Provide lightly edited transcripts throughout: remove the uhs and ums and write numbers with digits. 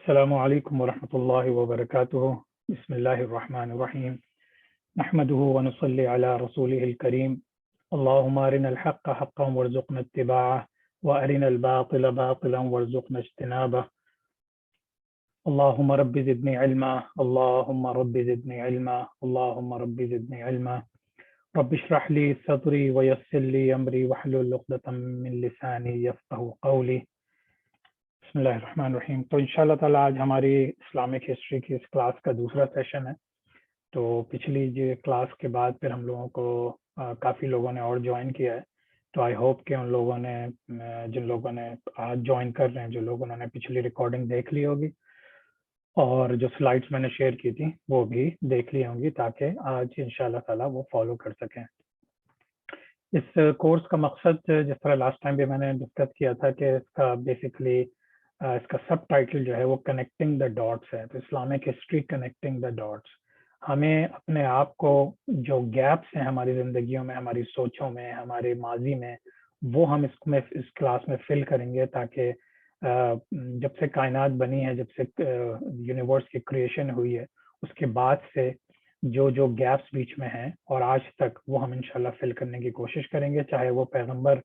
السلام علیکم ورحمۃ اللہ وبرکاتہ بسم اللہ الرحمن الرحیم نحمده ونصلي على رسوله الكريم اللهم ارنا الحق حقا وارزقنا اتباعه وارنا الباطل باطلا وارزقنا اجتنابه اللهم رب زدني علما اللهم رب زدني علما اللهم رب زدني علما رب اشرح لي صدري ويسر لي امري واحلل عقدة من لساني يفقهوا قولي بسم اللہ الرحمن الرحیم۔ تو انشاءاللہ تعالیٰ آج ہماری اسلامک ہسٹری کی اس کلاس کا دوسرا سیشن ہے۔ تو پچھلی جو کلاس کے بعد پھر ہم لوگوں کو کافی لوگوں نے اور جوائن کیا ہے، تو آئی ہوپ کہ ان لوگوں نے جن لوگوں نے آج جوائن کر رہے ہیں، جو لوگوں نے پچھلی ریکارڈنگ دیکھ لی ہوگی اور جو سلائڈس میں نے شیئر کی تھی وہ بھی دیکھ لی ہوں گی، تاکہ آج انشاءاللہ تعالیٰ وہ فالو کر سکیں۔ اس کورس کا مقصد جس طرح لاسٹ ٹائم بھی میں نے ڈسکس کیا تھا کہ اس کا بیسکلی اس کا سب ٹائٹل جو ہے وہ کنیکٹنگ دا ڈاٹس ہے۔ تو Islamic history connecting the dots, ہمیں اپنے آپ کو جو گیپس ہیں ہماری زندگیوں میں، ہماری سوچوں میں، ہمارے ماضی میں، وہ ہم اس کلاس میں فل کریں گے، تاکہ جب سے کائنات بنی ہے، جب سے یونیورس کی کریشن ہوئی ہے، اس کے بعد سے جو گیپس بیچ میں ہیں اور آج تک، وہ ہم انشاءاللہ فل کرنے کی کوشش کریں گے، چاہے وہ پیغمبر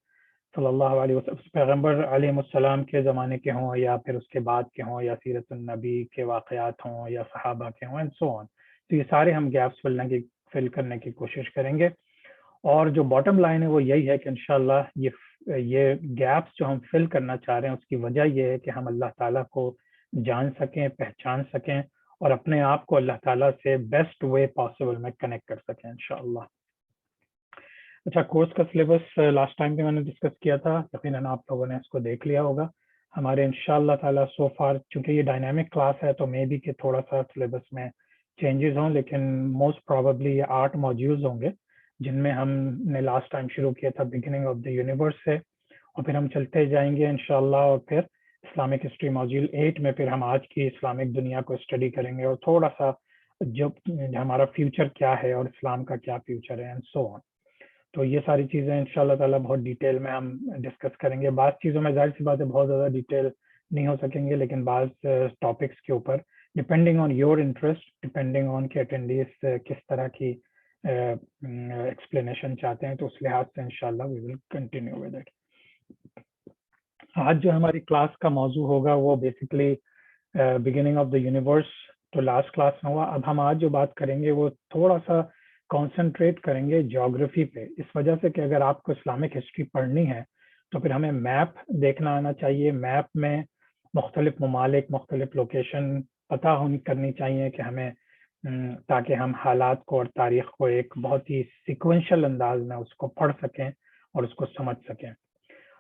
صلی اللہ علیہ وسلم، پیغمبر علیہ السلام کے زمانے کے ہوں، یا پھر اس کے بعد کے ہوں، یا سیرت النبی کے واقعات ہوں، یا صحابہ کے ہوں، اینڈ سو آن۔ تو یہ سارے ہم گیپس فل کرنے کی کوشش کریں گے، اور جو باٹم لائن ہے وہ یہی ہے کہ انشاءاللہ یہ گیپس جو ہم فل کرنا چاہ رہے ہیں، اس کی وجہ یہ ہے کہ ہم اللہ تعالیٰ کو جان سکیں، پہچان سکیں، اور اپنے آپ کو اللہ تعالیٰ سے بیسٹ وے پاسبل میں کنیکٹ کر سکیں انشاءاللہ۔ اچھا، کورس کا سلیبس لاسٹ ٹائم بھی میں نے ڈسکس کیا تھا، یقیناً آپ لوگوں نے اس کو دیکھ لیا ہوگا۔ ہمارے انشاءاللہ تعالیٰ سو فار، چونکہ یہ ڈائنامک کلاس ہے تو مے بی کہ تھوڑا سا سلیبس میں چینجز ہوں، لیکن موسٹ پروبیبلی یہ 8 موڈیولز ہوں گے، جن میں ہم نے لاسٹ ٹائم شروع کیا تھا بگننگ آف دا یونیورس سے، اور پھر ہم چلتے جائیں گے انشاءاللہ، اور پھر اسلامک ہسٹری ماڈیول 8 میں پھر ہم آج کی اسلامک دنیا کو اسٹڈی کریں گے، اور تھوڑا سا جو ہمارا فیوچر کیا ہے اور اسلام کا کیا فیوچر ہے، اینڈ سو آن۔ تو یہ ساری چیزیں انشاءاللہ تعالیٰ بہت ڈیٹیل میں ہم ڈسکس کریں گے۔ بعض چیزوں میں ظاہر سی بات ہے بہت زیادہ ڈیٹیل نہیں ہو سکیں گے، لیکن بعض ٹاپکس کے اوپر depending on your interest, depending on کہ اٹینڈیز کس طرح کی ایکسپلینیشن چاہتے ہیں، تو اس لحاظ سے انشاءاللہ وی ول کنٹینیو ود اٹ۔ آج جو ہماری کلاس کا موضوع ہوگا وہ basically beginning of the universe, تو لاسٹ کلاس میں ہوا۔ اب ہم آج جو بات کریں گے وہ تھوڑا سا کانسنٹریٹ کریں گے جیوگرافی پہ، اس وجہ سے کہ اگر آپ کو اسلامک ہسٹری پڑھنی ہے تو پھر ہمیں میپ دیکھنا آنا چاہیے۔ میپ میں مختلف ممالک، مختلف لوکیشن پتہ کرنی چاہیے کہ ہمیں، تاکہ ہم حالات کو اور تاریخ کو ایک بہت ہی سیکوینشل انداز میں اس کو پڑھ سکیں اور اس کو سمجھ سکیں۔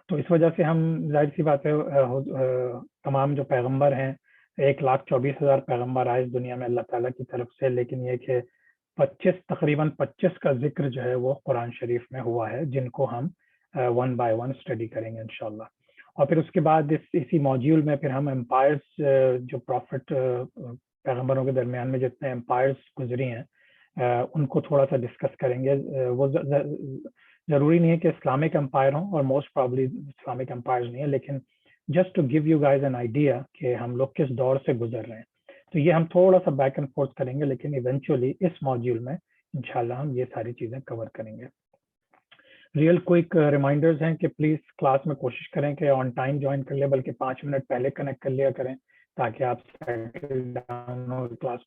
تو اس وجہ سے ہم، ظاہر سی بات ہے، تمام جو پیغمبر ہیں، 1,24,000 پیغمبر آئے اس دنیا میں اللہ تعالیٰ کی طرف سے، لیکن یہ کہ تقریباً 25 کا ذکر جو ہے وہ قرآن شریف میں ہوا ہے، جن کو ہم 1 بائی 1 اسٹڈی کریں گے انشاءاللہ۔ اور پھر اس کے بعد اسی موڈیول میں پھر ہم امپائرس، جو پروفٹ پیغمبروں کے درمیان میں جتنے امپائرس گزری ہیں، ان کو تھوڑا سا ڈسکس کریں گے۔ وہ ضروری نہیں ہے کہ اسلامک امپائر ہوں، اور موسٹ پرابلی اسلامک امپائرز نہیں ہے، لیکن just to give you guys an idea کہ ہم لوگ کس دور سے گزر رہے ہیں۔ تو یہ ہم تھوڑا سا بیک اینڈ فورتھ کریں گے، لیکن ایونچولی اس موڈیول میں انشاءاللہ ہم یہ ساری چیزیں کور کریں گے۔ ریئل کوئک ریمائنڈرز ہیں کہ پلیز کلاس میں کوشش کریں کہ آن ٹائم جوائن کر لیں، بلکہ 5 منٹ پہلے کنیکٹ کر لیا کریں، تاکہ آپ کلاس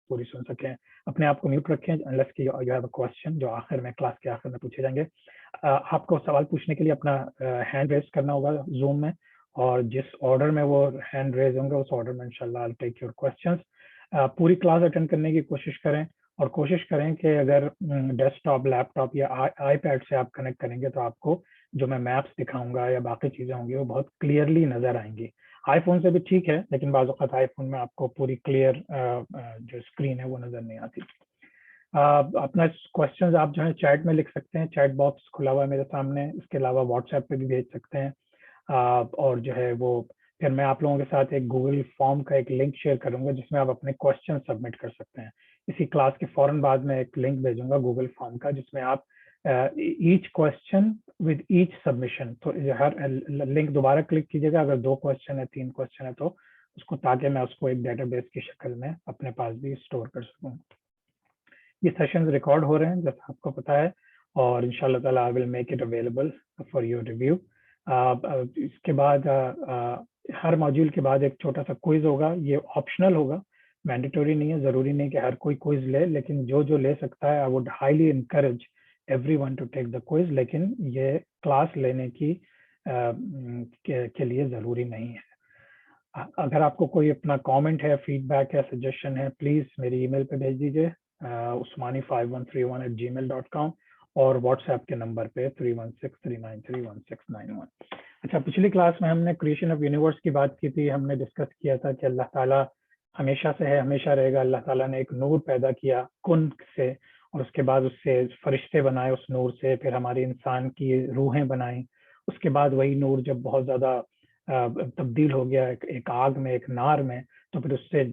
پوری سن سکیں۔ اپنے آپ کو میوٹ رکھیں unless کہ you have a question، جو آخر میں، کلاس کے آخر میں پوچھے جائیں گے۔ آپ کو سوال پوچھنے کے لیے اپنا ہینڈ ریز کرنا ہوگا زوم میں، اور جس آرڈر میں وہ ہینڈ ریز ہوں گے اس آرڈر میں انشاءاللہ I'll take your questions۔ پوری کلاس اٹینڈ کرنے کی کوشش کریں، اور کوشش کریں کہ اگر ڈیسک ٹاپ، لیپ ٹاپ یا آئی پیڈ سے آپ کنیکٹ کریں گے تو آپ کو جو میں میپس دکھاؤں گا یا باقی چیزیں ہوں گی وہ بہت کلیئرلی نظر آئیں گی۔ آئی فون سے بھی ٹھیک ہے، لیکن بعض اوقات آئی فون میں آپ کو پوری کلیئر جو اسکرین ہے وہ نظر نہیں آتی۔ اپنا کوشچنز آپ جو ہے چیٹ میں لکھ سکتے ہیں، چیٹ باکس کھلا ہوا ہے میرے سامنے، اس کے علاوہ واٹس ایپ پہ بھی بھیج سکتے ہیں، اور جو ہے وہ پھر میں آپ لوگوں کے ساتھ ایک گوگل فارم کا ایک لنک شیئر کروں گا، جس میں آپ اپنے کوشچن سبمٹ کر سکتے ہیں۔ اسی کلاس کے فوراً بعد میں ایک لنک بھیجوں گا گوگل فارم کا، جس میں آپ each question with each submission. تو ہر لنک دوبارہ کلک کیجیے گا اگر 2 کوشچن ہے 3 کوشچن ہے تو اس کو، تاکہ میں اس کو ایک ڈیٹا بیس کی شکل میں اپنے پاس بھی اسٹور کر سکوں. یہ سیشنز ریکارڈ ہو رہے ہیں جیسا آپ کو پتا ہے، اور انشاءاللہ تعالیٰ I will make it available for your review. اس کے بعد ہر ماڈیول کے بعد ایک چھوٹا سا کوئز ہوگا. یہ آپشنل ہوگا، مینڈیٹوری نہیں ہے، ضروری نہیں کہ ہر کوئی کوئز لے، لیکن جو لے سکتا ہے I would highly encourage everyone to take the quiz. لیکن یہ کلاس لینے کی کے لیے ضروری نہیں ہے. اگر آپ کو کوئی اپنا کامنٹ ہے، فیڈ بیک ہے، سجیشن ہے، پلیز میری ای میل پہ بھیج دیجیے usmani5131@gmail.com اور واٹس ایپ کے نمبر پہ 3163931691. اچھا، پچھلی کلاس میں ہم نے کریشن آف یونیورس کی بات کی تھی. ہم نے ڈسکس کیا تھا کہ اللہ تعالیٰ ہمیشہ سے ہے، ہمیشہ رہے گا. اللہ تعالیٰ نے ایک نور پیدا کیا کن سے، اور اس کے بعد اس سے فرشتے بنائے اس نور سے، پھر ہماری انسان کی روحیں بنائیں. اس کے بعد وہی نور جب بہت زیادہ تبدیل ہو گیا ایک آگ میں، ایک نار میں، تو پھر اس سے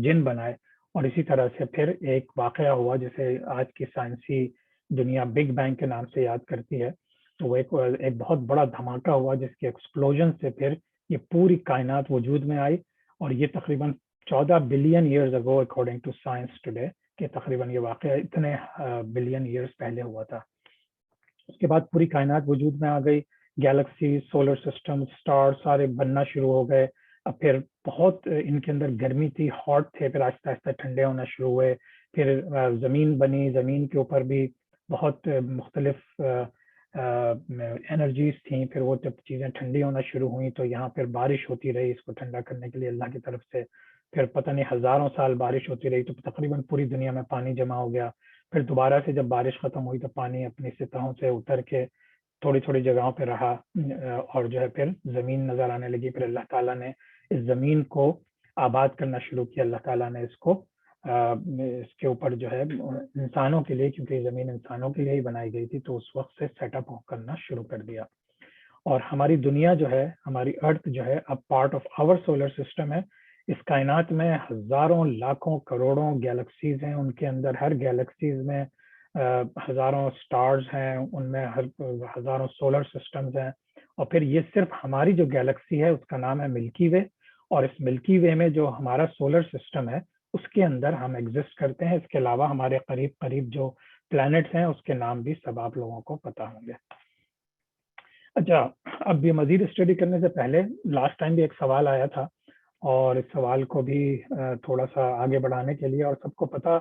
جن بنائے. اور اسی طرح سے پھر ایک واقعہ ہوا جسے آج کی سائنسی دنیا بگ بینگ کے نام سے یاد کرتی ہے. تو وہ ایک بہت بڑا دھماکہ ہوا جس کے ایکسپلوژن سے پھر یہ پوری کائنات وجود میں آئی. اور یہ تقریباً 14 billion years ago according to science today, کہ تقریباً یہ واقعہ اتنے بلین ایئرز پہلے ہوا تھا. اس کے بعد پوری کائنات وجود میں آ گئی. گیلیکسی، سولر سسٹم، اسٹار سارے بننا شروع ہو گئے. اب پھر بہت ان کے اندر گرمی تھی، ہاٹ تھے، پھر آہستہ آہستہ ٹھنڈے ہونا شروع ہوئے. پھر زمین بنی، زمین کے اوپر بھی بہت مختلف انرجیز تھیں. پھر وہ جب چیزیں ٹھنڈی ہونا شروع ہوئیں تو یہاں پھر بارش ہوتی رہی اس کو ٹھنڈا کرنے کے لیے اللہ کی طرف سے. پھر پتہ نہیں ہزاروں سال بارش ہوتی رہی تو تقریباً پوری دنیا میں پانی جمع ہو گیا. پھر دوبارہ سے جب بارش ختم ہوئی تو پانی اپنی سطحوں سے اتر کے تھوڑی تھوڑی جگہوں پہ رہا، اور جو ہے پھر زمین نظر آنے لگی. پھر اللہ تعالیٰ نے اس زمین کو آباد کرنا شروع کیا. اللہ تعالیٰ نے اس کے اوپر جو ہے انسانوں کے لیے، کیونکہ زمین انسانوں کے لیے ہی بنائی گئی تھی، تو اس وقت سے سیٹ اپ کرنا شروع کر دیا. اور ہماری دنیا جو ہے، ہماری ارتھ جو ہے، اب part of our solar system ہے. اس کائنات میں ہزاروں لاکھوں کروڑوں گیلیکسیز ہیں. ان کے اندر ہر گیلیکسیز میں ہزاروں سٹارز ہیں، ان میں ہزاروں سولر سسٹمز ہیں. اور پھر یہ صرف ہماری جو گیلیکسی ہے اس کا نام ہے ملکی وے. اور اس ملکی وے میں جو ہمارا سولر سسٹم ہے اس کے اندر ہم ایگزسٹ کرتے ہیں. اس کے علاوہ ہمارے قریب قریب جو پلانٹس ہیں اس کے نام بھی سب آپ لوگوں کو پتہ ہوں گے. اچھا، اب یہ مزید اسٹڈی کرنے سے پہلے لاسٹ ٹائم بھی ایک سوال آیا تھا، اور اس سوال کو بھی تھوڑا سا آگے بڑھانے کے لیے، اور سب کو پتہ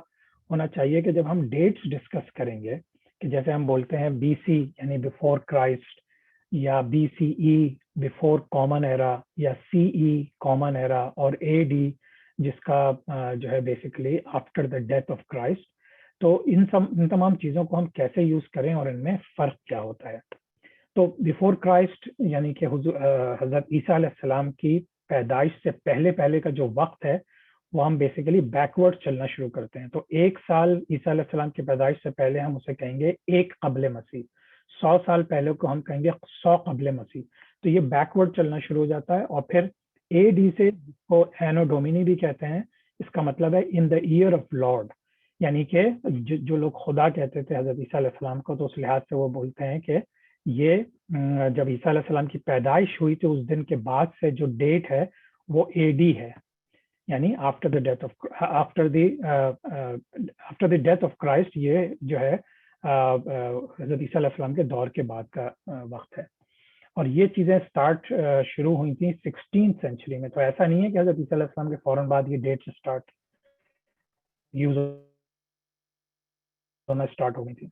ہونا چاہیے کہ جب ہم ڈیٹس ڈسکس کریں گے، کہ جیسے ہم بولتے ہیں بی سی یعنی بیفور کرائسٹ، یا بی سی ای بیفور کامن ایرا، یا سی ای کامن ایرا، اور اے ڈی جس کا جو ہے basically after the death of Christ. تو ان تمام چیزوں کو ہم کیسے یوز کریں اور ان میں فرق کیا ہوتا ہے. تو بیفور کرائسٹ یعنی کہ حضرت عیسیٰ علیہ السلام کی پیدائش سے پہلے کا جو وقت ہے وہ ہم بیسیکلی بیکورڈ چلنا شروع کرتے ہیں. تو 1 سال عیسیٰ علیہ السلام کی پیدائش سے پہلے ہم اسے کہیں گے 1 قبل مسیح. 100 سال پہلے کو ہم کہیں گے 100 قبل مسیح. تو یہ بیکورڈ چلنا شروع ہو جاتا ہے. اور پھر اے ڈی سے کو اینو ڈومینی بھی کہتے ہیں. اس کا مطلب ہے ان دا ایئر آف لارڈ، یعنی کہ جو لوگ خدا کہتے تھے حضرت عیسیٰ علیہ السلام کو، تو اس لحاظ سے وہ بولتے ہیں کہ یہ جب عیسیٰ علیہ السلام کی پیدائش ہوئی تو اس دن کے بعد سے جو ڈیٹ ہے وہ اے ڈی ہے، یعنی after the death of Christ. یہ جو ہے حضرت عیسیٰ علیہ السلام کے دور کے بعد کا وقت ہے. اور یہ چیزیں شروع ہوئی تھیں 16th سینچری میں. تو ایسا نہیں ہے کہ حضرت عیسیٰ علیہ السلام کے فوراً بعد یہ ڈیٹ یوز ہونا اسٹارٹ ہو گئی تھی.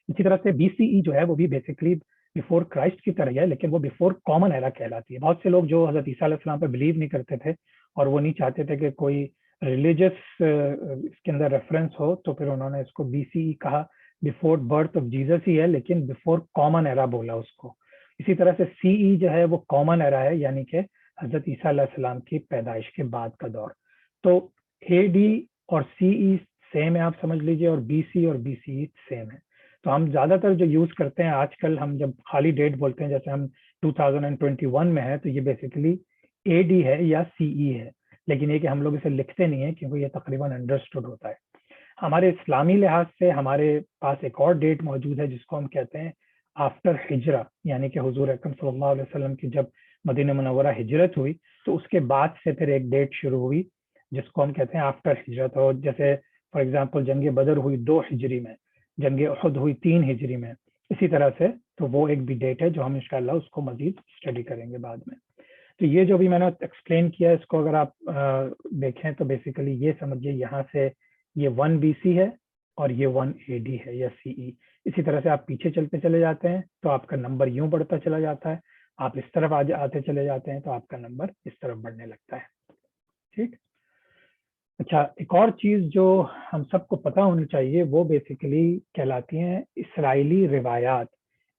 اسی طرح سے بی سی ای جو ہے وہ بھی بیسیکلی بیفور کرائسٹ کی طرح ہے، لیکن وہ بیفور کامن ایرا کہلاتی ہے. بہت سے لوگ جو حضرت عیسیٰ علیہ السلام پہ بلیو نہیں کرتے تھے اور وہ نہیں چاہتے تھے کہ کوئی ریلیجس اس کے اندر ریفرنس ہو، تو پھر انہوں نے اس کو بی سی ای کہا. بیفور برتھ آف جیزس ہی ہے لیکن بیفور کامن ایرا بولا اس کو. اسی طرح سے سی ای جو ہے وہ کامن ایرا ہے، یعنی کہ حضرت عیسیٰ علیہ السلام کی پیدائش کے بعد کا دور. تو اے ڈی اور سی ای سیم ہے، آپ سمجھ لیجئے، اور بی سی اور بی سی ای سیم ہے. تو ہم زیادہ تر جو یوز کرتے ہیں آج کل، ہم جب خالی ڈیٹ بولتے ہیں، جیسے ہم 2021 میں ہے، تو یہ بیسیکلی اے ڈی ہے یا سی ای ہے، لیکن یہ کہ ہم لوگ اسے لکھتے نہیں ہیں کیونکہ یہ تقریباً انڈرسٹوڈ ہوتا ہے. ہمارے اسلامی لحاظ سے ہمارے پاس ایک اور ڈیٹ موجود ہے جس کو ہم کہتے ہیں آفٹر ہجرہ، یعنی کہ حضور اکرم صلی اللہ علیہ وسلم کی جب مدینہ منورہ ہجرت ہوئی تو اس کے بعد سے پھر ایک ڈیٹ شروع ہوئی جس کو ہم کہتے ہیں آفٹر ہجرت. اور جیسے فار ایگزامپل جنگ بدر ہوئی 2 ہجری میں، جنگ احد ہوئی 3 ہجری میں، اسی طرح سے تو وہ ایک بھی ڈیٹ ہے جو ہم انشاءاللہ اس کو مزید اسٹڈی کریں گے بعد میں. تو یہ جو بھی میں نے ایکسپلین کیا اس کو اگر آپ دیکھیں تو بیسیکلی یہ سمجھیے یہاں سے یہ 1 BC ہے اور یہ 1 AD ہے یا CE. اسی طرح سے آپ پیچھے چلتے چلے جاتے ہیں تو آپ کا نمبر یوں بڑھتا چلا جاتا ہے، آپ اس طرف آتے چلے جاتے ہیں تو آپ کا نمبر اس طرف بڑھنے لگتا ہے. ٹھیک. اچھا، ایک اور چیز جو ہم سب کو پتہ ہونی چاہیے وہ بیسیکلی کہلاتی ہیں اسرائیلی روایات،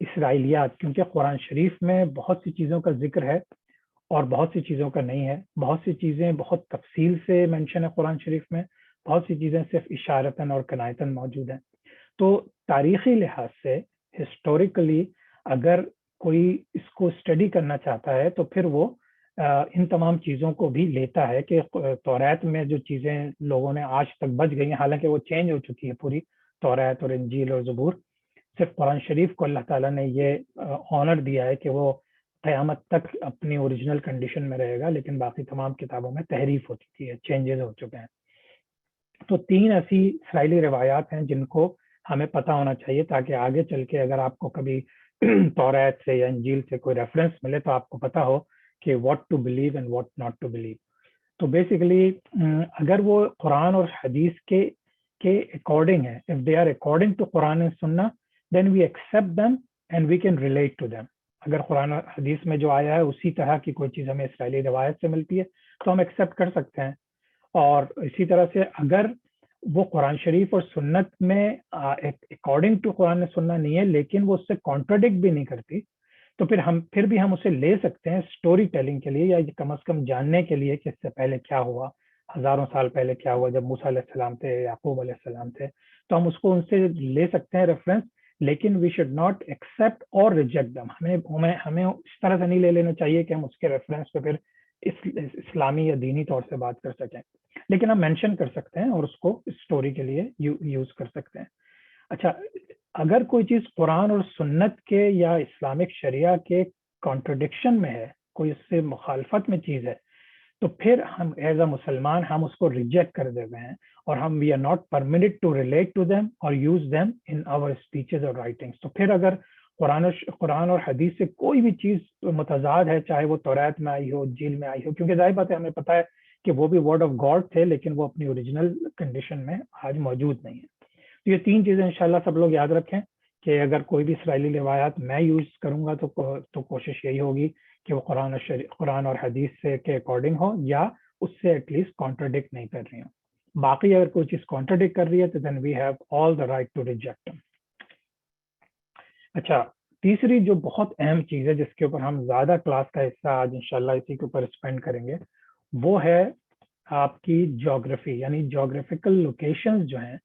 اسرائیلیات، کیونکہ قرآن شریف میں بہت سی چیزوں کا ذکر ہے اور بہت سی چیزوں کا نہیں ہے. بہت سی چیزیں بہت تفصیل سے مینشن ہے قرآن شریف میں، بہت سی چیزیں صرف اشارتاً اور کنایتاً موجود ہیں. تو تاریخی لحاظ سے ہسٹوریکلی اگر کوئی اس کو اسٹڈی کرنا چاہتا ہے تو پھر وہ ان تمام چیزوں کو بھی لیتا ہے کہ توریت میں جو چیزیں لوگوں نے آج تک بچ گئی ہیں، حالانکہ وہ چینج ہو چکی ہے پوری توریت اور انجیل اور زبور، صرف قرآن شریف کو اللہ تعالیٰ نے یہ آنر دیا ہے کہ وہ قیامت تک اپنی اوریجنل کنڈیشن میں رہے گا، لیکن باقی تمام کتابوں میں تحریف ہو چکی ہے، چینجز ہو چکے ہیں. تو 3 ایسی اسرائیلی روایات ہیں جن کو ہمیں پتہ ہونا چاہیے تاکہ آگے چل کے اگر آپ کو کبھی توریت سے یا انجیل سے کوئی ریفرنس ملے تو آپ کو پتہ ہو کہ what to believe and what not to believe. تو بیسیکلی اگر وہ قرآن اور حدیث کے اکارڈنگ ہے، if they are according to Quran and سننا then we accept them and we can relate to them. اگر قرآن اور حدیث میں جو آیا ہے اسی طرح کی کوئی چیز ہمیں اسرائیلی روایت سے ملتی ہے تو ہم ایکسیپٹ کر سکتے ہیں. اور اسی طرح سے اگر وہ قرآن شریف اور سنت میں اکارڈنگ ٹو قرآن سننا نہیں ہے لیکن وہ اس سے کانٹراڈکٹ بھی نہیں کرتی تو پھر بھی ہم اسے لے سکتے ہیں اسٹوری ٹیلنگ کے لیے، یا کم از کم جاننے کے لیے کہ اس سے پہلے کیا ہوا، ہزاروں سال پہلے کیا ہوا جب موسیٰ علیہ السلام تھے، یعقوب علیہ السلام تھے. تو ہم اس کو ان سے لے سکتے ہیں ریفرنس، لیکن وی شوڈ ناٹ ایکسیپٹ اور ریجیکٹ دم. ہمیں اس طرح سے نہیں لے لینا چاہیے کہ ہم اس کے ریفرنس پہ پھر اسلامی یا دینی طور سے بات کر سکیں، لیکن ہم مینشن کر سکتے ہیں اور اس کو اسٹوری کے لیے یوز کر سکتے ہیں. اچھا، اگر کوئی چیز قرآن اور سنت کے یا اسلامک شریعہ کے کانٹرڈکشن میں ہے، کوئی اس سے مخالفت میں چیز ہے، تو پھر ہم ایز اے مسلمان ہم اس کو ریجیکٹ کر دیتے ہیں اور ہم we are not permitted to relate to them اور use them in our speeches اور رائٹنگس. تو پھر اگر قرآن اور حدیث سے کوئی بھی چیز متضاد ہے، چاہے وہ توریت میں آئی ہو، انجیل میں آئی ہو، کیونکہ ظاہر بات ہے ہمیں پتہ ہے کہ وہ بھی ورڈ آف گاڈ تھے لیکن وہ اپنی اوریجنل کنڈیشن میں آج موجود نہیں ہے. تو یہ 3 چیزیں انشاءاللہ سب لوگ یاد رکھیں کہ اگر کوئی بھی اسرائیلی روایات میں یوز کروں گا تو کوشش یہی ہوگی کہ وہ قرآن اور حدیث سے کے اکارڈنگ ہو یا اس سے ایٹ لیسٹ کانٹراڈکٹ نہیں کر رہی ہوں. باقی اگر کوئی چیز کانٹراڈکٹ کر رہی ہے تو then we have all the right to reject. اچھا، تیسری جو بہت اہم چیز ہے جس کے اوپر ہم زیادہ کلاس کا حصہ آج انشاءاللہ اسی کے اوپر اسپینڈ کریں گے، وہ ہے آپ کی جیوگرافی، یعنی جیوگرافیکل لوکیشنز جو ہیں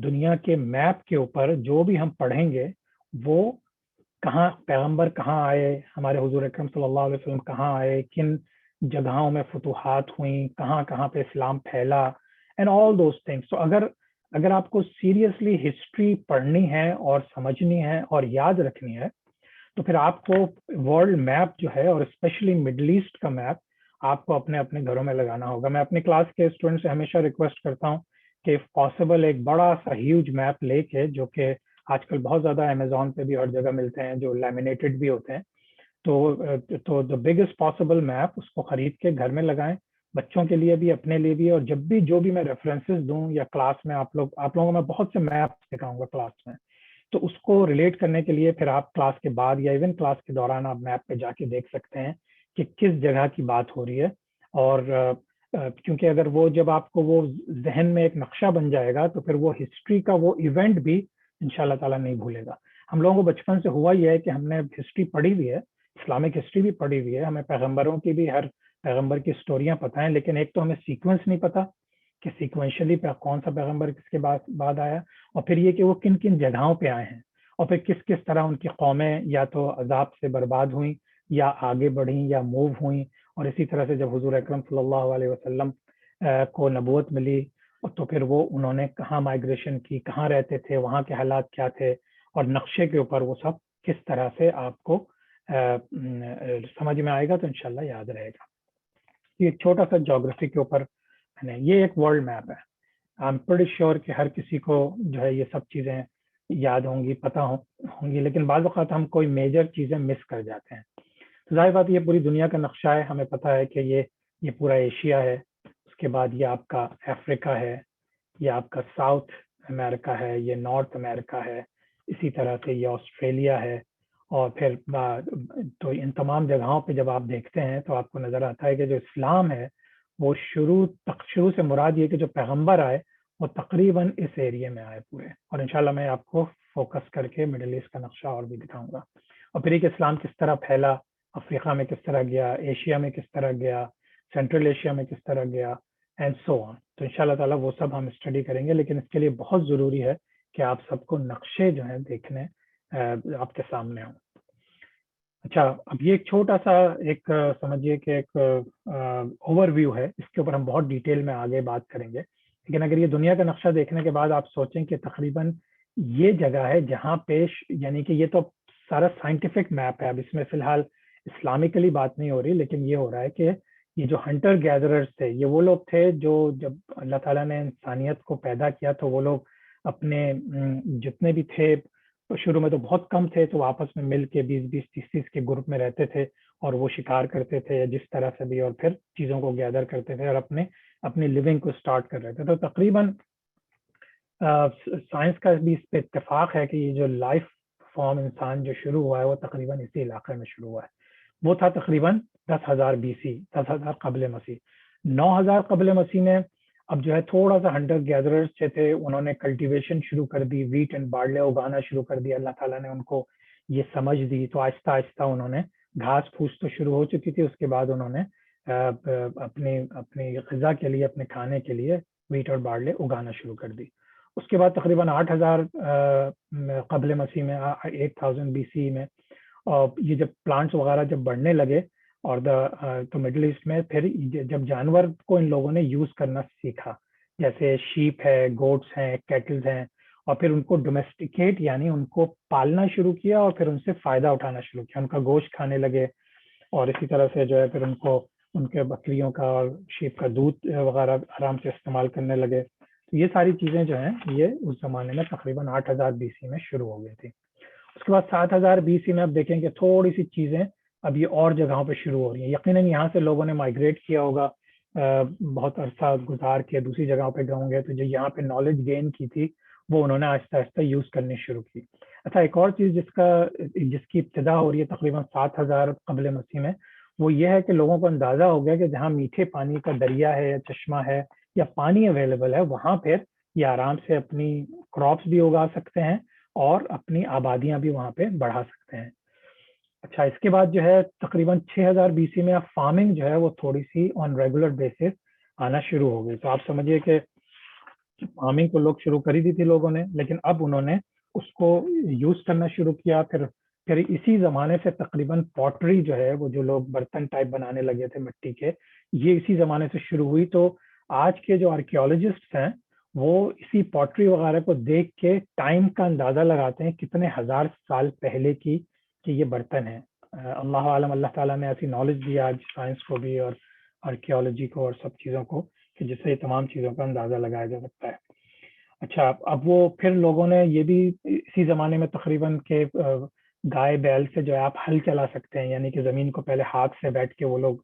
دنیا کے میپ کے اوپر جو بھی ہم پڑھیں گے وہ کہاں پیغمبر کہاں آئے، ہمارے حضور اکرم صلی اللہ علیہ وسلم کہاں آئے، کن جگہوں میں فتوحات ہوئیں، کہاں پہ اسلام پھیلا، اینڈ آل دوز تھنگس. تو اگر آپ کو سیریسلی ہسٹری پڑھنی ہے اور سمجھنی ہے اور یاد رکھنی ہے تو پھر آپ کو ورلڈ میپ جو ہے اور اسپیشلی مڈل ایسٹ کا میپ آپ کو اپنے گھروں میں لگانا ہوگا. میں اپنی کلاس کے اسٹوڈنٹ سے ہمیشہ ریکویسٹ کرتا ہوں کہ اف پاسبل ایک بڑا سا ہیوج میپ لے کے، جو کہ آج کل بہت زیادہ امیزون پہ بھی ہر جگہ ملتے ہیں جو لیمینیٹڈ بھی ہوتے ہیں، تو دا بگیسٹ پاسبل میپ اس کو خرید کے گھر میں لگائیں، بچوں کے لیے بھی اپنے لیے بھی. اور جب بھی جو بھی میں ریفرنسز دوں یا کلاس میں آپ لوگوں کو میں بہت سے میپ دکھاؤں گا کلاس میں، تو اس کو ریلیٹ کرنے کے لیے پھر آپ کلاس کے بعد یا ایون کلاس کے دوران آپ میپ پہ جا کے دیکھ سکتے ہیں کہ کس جگہ کی بات ہو رہی ہے. اور کیونکہ اگر وہ جب آپ کو وہ ذہن میں ایک نقشہ بن جائے گا تو پھر وہ ہسٹری کا وہ ایونٹ بھی انشاءاللہ تعالیٰ نہیں بھولے گا. ہم لوگوں کو بچپن سے ہوا یہ ہے کہ ہم نے ہسٹری پڑھی ہوئی ہے، اسلامک ہسٹری بھی پڑھی ہوئی ہے، ہمیں پیغمبروں کی بھی ہر پیغمبر کی سٹوریاں پتہ ہیں، لیکن ایک تو ہمیں سیکوینس نہیں پتہ کہ سیکوینشلی کون سا پیغمبر کس کے بعد آیا، اور پھر یہ کہ وہ کن کن جگہوں پہ آئے ہیں، اور پھر کس طرح ان کی قومیں یا تو عذاب سے برباد ہوئیں یا آگے بڑھیں یا موو ہوئیں. اور اسی طرح سے جب حضور اکرم صلی اللہ علیہ وسلم کو نبوت ملی تو پھر وہ انہوں نے کہاں مائگریشن کی، کہاں رہتے تھے، وہاں کے حالات کیا تھے، اور نقشے کے اوپر وہ سب کس طرح سے آپ کو سمجھ میں آئے گا، تو انشاءاللہ یاد رہے گا. یہ ایک چھوٹا سا جغرافی کے اوپر یہ ایک ورلڈ میپ ہے. آئی ایم پریٹی شیور کہ ہر کسی کو جو ہے یہ سب چیزیں یاد ہوں گی، پتہ ہوں گی، لیکن بعض اوقات ہم کوئی میجر چیزیں مس کر جاتے ہیں. تو ظاہر بات یہ پوری دنیا کا نقشہ ہے، ہمیں پتہ ہے کہ یہ پورا ایشیا ہے، اس کے بعد یہ آپ کا افریقہ ہے، یہ آپ کا ساؤتھ امریکہ ہے، یہ نارتھ امریکہ ہے، اسی طرح سے یہ آسٹریلیا ہے. اور پھر تو ان تمام جگہوں پہ جب آپ دیکھتے ہیں تو آپ کو نظر آتا ہے کہ جو اسلام ہے وہ شروع سے مراد یہ کہ جو پیغمبر آئے وہ تقریباً اس ایریے میں آئے پورے. اور انشاءاللہ میں آپ کو فوکس کر کے مڈل ایسٹ کا نقشہ اور بھی دکھاؤں گا، اور پھر یہ اسلام کس طرح پھیلا، افریقہ میں کس طرح گیا، ایشیا میں کس طرح گیا، سینٹرل ایشیا میں کس طرح گیا، اینڈ سو آن. تو ان شاء اللہ تعالیٰ وہ سب ہم اسٹڈی کریں گے، لیکن اس کے لیے بہت ضروری ہے کہ آپ سب کو نقشے جو ہیں دیکھنے آپ کے سامنے ہوں. اچھا، اب یہ ایک چھوٹا سا ایک سمجھیے کہ ایک اوور ویو ہے، اس کے اوپر ہم بہت ڈیٹیل میں آگے بات کریں گے. لیکن اگر یہ دنیا کا نقشہ دیکھنے کے بعد آپ سوچیں کہ تقریباً یہ جگہ ہے جہاں یعنی کہ یہ تو سارا سائنٹیفک میپ ہے، اب اس میں فی الحال اسلامکلی بات نہیں ہو رہی، لیکن یہ ہو رہا ہے کہ یہ جو ہنٹر گیدررز تھے یہ وہ لوگ تھے جو جب اللہ تعالیٰ نے انسانیت کو پیدا کیا تو وہ لوگ اپنے جتنے بھی تھے شروع میں تو بہت کم تھے، تو آپس میں مل کے 20 30 کے گروپ میں رہتے تھے اور وہ شکار کرتے تھے جس طرح سے بھی، اور پھر چیزوں کو گیدر کرتے تھے اور اپنی لیونگ کو سٹارٹ کر رہے تھے. تو تقریباً سائنس کا بھی اس پہ اتفاق ہے کہ یہ جو لائف فارم انسان جو شروع ہوا ہے وہ تقریباً اسی علاقے میں شروع ہوا ہے. وہ تھا تقریباً 10,000 BC، 10,000 قبل مسیح. 9,000 قبل مسیح میں اب جو ہے تھوڑا سا ہنٹر گیدررز جو تھے انہوں نے کلٹیویشن شروع کر دی، ویٹ اینڈ بارلے اگانا شروع کر دیا. اللہ تعالیٰ نے ان کو یہ سمجھ دی تو آہستہ آہستہ انہوں نے گھاس پھوس تو شروع ہو چکی تھی، اس کے بعد انہوں نے اپنی غذا کے لیے، اپنے کھانے کے لیے ویٹ اور بارلے اگانا شروع کر دی. اس کے بعد تقریباً 8,000 قبل مسیح میں، 8,000 BC میں یہ جب پلانٹس وغیرہ جب بڑھنے لگے اور تو مڈل ایسٹ میں پھر جب جانور کو ان لوگوں نے یوز کرنا سیکھا، جیسے شیپ ہے، گوٹس ہیں، کیٹلز ہیں، اور پھر ان کو ڈومیسٹیکیٹ یعنی ان کو پالنا شروع کیا اور پھر ان سے فائدہ اٹھانا شروع کیا، ان کا گوشت کھانے لگے، اور اسی طرح سے جو ہے پھر ان کے بکریوں کا اور شیپ کا دودھ وغیرہ آرام سے استعمال کرنے لگے. تو یہ ساری چیزیں جو ہیں یہ اس زمانے میں تقریباً 8,000 BC میں شروع ہو گئی تھی. اس کے بعد 7,000 BC میں اب دیکھیں کہ تھوڑی سی چیزیں اب یہ اور جگہوں پہ شروع ہو رہی ہیں. یقیناً یہاں سے لوگوں نے مائگریٹ کیا ہوگا، بہت عرصہ گزار کے دوسری جگہوں پہ گئے ہوں گے، تو جو یہاں پہ نالج گین کی تھی وہ انہوں نے آہستہ آہستہ یوز کرنی شروع کی. اچھا، ایک اور چیز جس کی ابتدا ہو رہی ہے تقریباً 7,000 قبل مسیح میں، وہ یہ ہے کہ لوگوں کو اندازہ ہو گیا کہ جہاں میٹھے پانی کا دریا ہے یا چشمہ ہے یا پانی اویلیبل ہے، وہاں پھر یہ آرام سے اپنی کراپس بھی اگا سکتے ہیں اور اپنی آبادیاں بھی وہاں پہ بڑھا سکتے ہیں. اچھا، اس کے بعد جو ہے تقریباً 6,000 BC میں اب فارمنگ جو ہے وہ تھوڑی سی آن ریگولر بیسس آنا شروع ہو گئی. تو آپ سمجھیے کہ فارمنگ تو لوگ شروع کری دی تھی لوگوں نے، لیکن اب انہوں نے اس کو یوز کرنا شروع کیا. پھر اسی زمانے سے تقریباً پوٹری جو ہے وہ جو لوگ برتن ٹائپ بنانے لگے تھے مٹی کے، یہ اسی زمانے سے شروع ہوئی. تو آج کے جو آرکیولوجسٹ ہیں وہ اسی پوٹری وغیرہ کو دیکھ کے ٹائم کا اندازہ لگاتے ہیں کتنے ہزار سال پہلے کی کہ یہ برتن ہیں. اللہ عالم، اللہ تعالیٰ نے ایسی نالج دی آج سائنس کو بھی اور آرکیولوجی کو اور سب چیزوں کو کہ جس سے یہ تمام چیزوں کا اندازہ لگایا جا سکتا ہے. اچھا، اب وہ پھر لوگوں نے یہ بھی اسی زمانے میں تقریباً کہ گائے بیل سے جو ہے آپ ہل چلا سکتے ہیں، یعنی کہ زمین کو پہلے ہاتھ سے بیٹھ کے وہ لوگ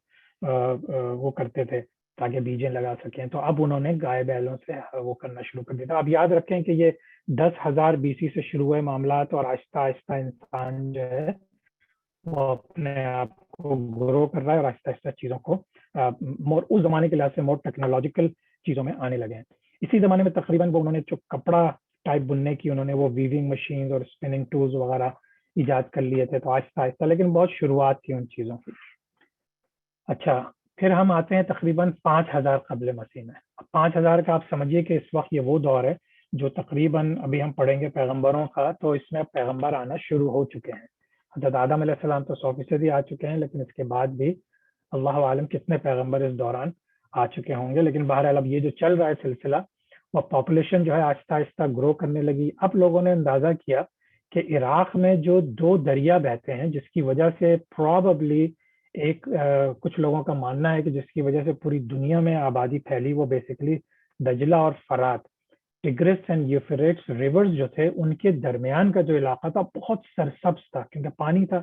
وہ کرتے تھے تاکہ بیجیں لگا سکیں. تو اب انہوں نے گائے بیلوں سے وہ کرنا شروع کر دیا تھا. اب یاد رکھیں کہ یہ 10,000 BC سے شروع ہوئے معاملات، اور آہستہ آہستہ انسان جو ہے وہ اپنے آپ کو گرو کر رہا ہے اور آہستہ آہستہ چیزوں کو اس زمانے کے لحاظ سے مور ٹیکنالوجیکل چیزوں میں آنے لگے ہیں. اسی زمانے میں تقریباً وہ انہوں نے جو کپڑا ٹائپ بننے کی انہوں نے وہ ویونگ مشینز اور اسپننگ ٹولز وغیرہ ایجاد کر لیے تھے. تو آہستہ آہستہ، لیکن بہت شروعات تھی ان چیزوں کی. اچھا، پھر ہم آتے ہیں تقریباً 5,000 قبل مسیح میں. 5,000 کا آپ سمجھیے کہ اس وقت یہ وہ دور ہے جو تقریباً ابھی ہم پڑھیں گے پیغمبروں کا، تو اس میں پیغمبر آنا شروع ہو چکے ہیں. حضرت آدم علیہ السلام تو 100% آ چکے ہیں، لیکن اس کے بعد بھی اللہ عالم کتنے پیغمبر اس دوران آ چکے ہوں گے. لیکن بہرحال اب یہ جو چل رہا ہے سلسلہ، وہ پاپولیشن جو ہے آہستہ آہستہ گرو کرنے لگی. اب لوگوں نے اندازہ کیا کہ عراق میں جو 2 دریا بہتے ہیں جس کی وجہ سے پروبیبلی کچھ لوگوں کا ماننا ہے کہ جس کی وجہ سے پوری دنیا میں آبادی پھیلی وہ بیسیکلی دجلہ اور فرات ٹگرس اینڈ یوفریٹس ریورز جو تھے ان کے درمیان کا جو علاقہ تھا بہت سرسبز تھا کیونکہ پانی تھا.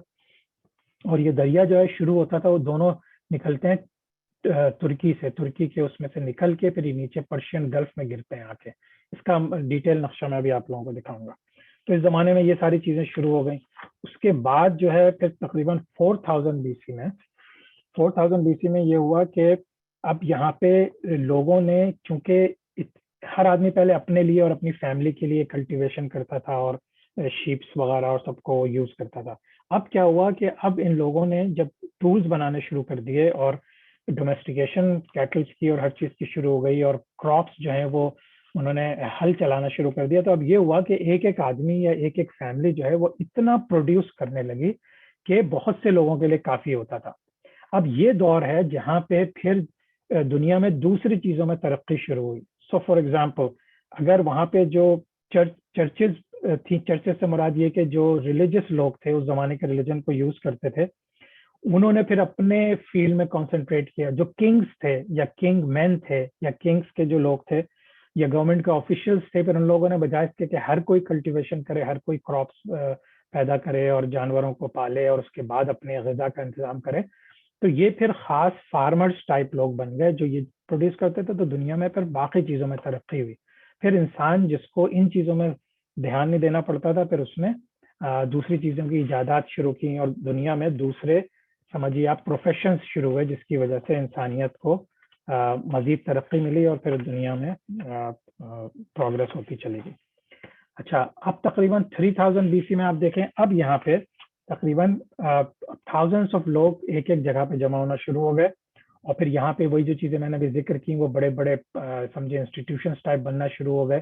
اور یہ دریا جو ہے شروع ہوتا تھا وہ دونوں نکلتے ہیں ترکی کے اس میں سے نکل کے پھر نیچے پرشین گلف میں گرتے ہیں آ کے. اس کا ڈیٹیل نقشہ میں بھی آپ لوگوں کو دکھاؤں گا. تو اس زمانے میں یہ ساری چیزیں شروع ہو گئیں. اس کے بعد جو ہے پھر تقریباً 4000 بی سی میں یہ ہوا کہ اب یہاں پہ لوگوں نے چونکہ ہر آدمی پہلے اپنے لیے اور اپنی فیملی کے لیے کلٹیویشن کرتا تھا اور شیپس وغیرہ اور سب کو یوز کرتا تھا. اب کیا ہوا کہ اب ان لوگوں نے جب ٹولز بنانے شروع کر دیے اور ڈومیسٹیکیشن کیٹلز کی اور ہر چیز کی شروع ہو گئی اور کراپس جو ہیں وہ انہوں نے ہل چلانا شروع کر دیا, تو اب یہ ہوا کہ ایک آدمی یا ایک فیملی جو ہے وہ اتنا پروڈیوس کرنے لگی کہ بہت سے لوگوں کے لیے کافی ہوتا تھا. اب یہ دور ہے جہاں پہ پھر دنیا میں دوسری چیزوں میں ترقی شروع ہوئی. سو فار ایگزامپل اگر وہاں پہ جو چرچز تھی, چرچز سے مراد یہ کہ جو ریلیجس لوگ تھے اس زمانے کے ریلیجن کو یوز کرتے تھے, انہوں نے پھر اپنے فیلڈ میں کنسنٹریٹ کیا. جو کنگز تھے یا کنگ مین تھے یا کنگز کے جو لوگ تھے یا گورنمنٹ کے آفیشیلس تھے, پھر ان لوگوں نے بجائے اس کے کہ ہر کوئی کلٹیویشن کرے, ہر کوئی کراپس پیدا کرے اور جانوروں کو پالے اور اس کے بعد اپنے غذا کا انتظام کرے, تو یہ پھر خاص فارمرز ٹائپ لوگ بن گئے جو یہ پروڈیوس کرتے تھے. تو دنیا میں پھر باقی چیزوں میں ترقی ہوئی. پھر انسان جس کو ان چیزوں میں دھیان نہیں دینا پڑتا تھا, پھر اس نے دوسری چیزوں کی ایجادات شروع کی اور دنیا میں دوسرے سمجھیے آپ پروفیشنز شروع ہوئے جس کی وجہ سے انسانیت کو مزید ترقی ملی اور پھر دنیا میں پروگرس ہوتی چلی گئی. اچھا, اب تقریباً 3000 بی سی میں آپ دیکھیں, اب یہاں پہ تقریباً تھاؤزنڈس آف لوگ ایک جگہ پہ جمع ہونا شروع ہو گئے اور پھر یہاں پہ وہی جو چیزیں میں نے بھی ذکر کی وہ بڑے بڑے سمجھے انسٹیٹیوشنز ٹائپ بننا شروع ہو گئے.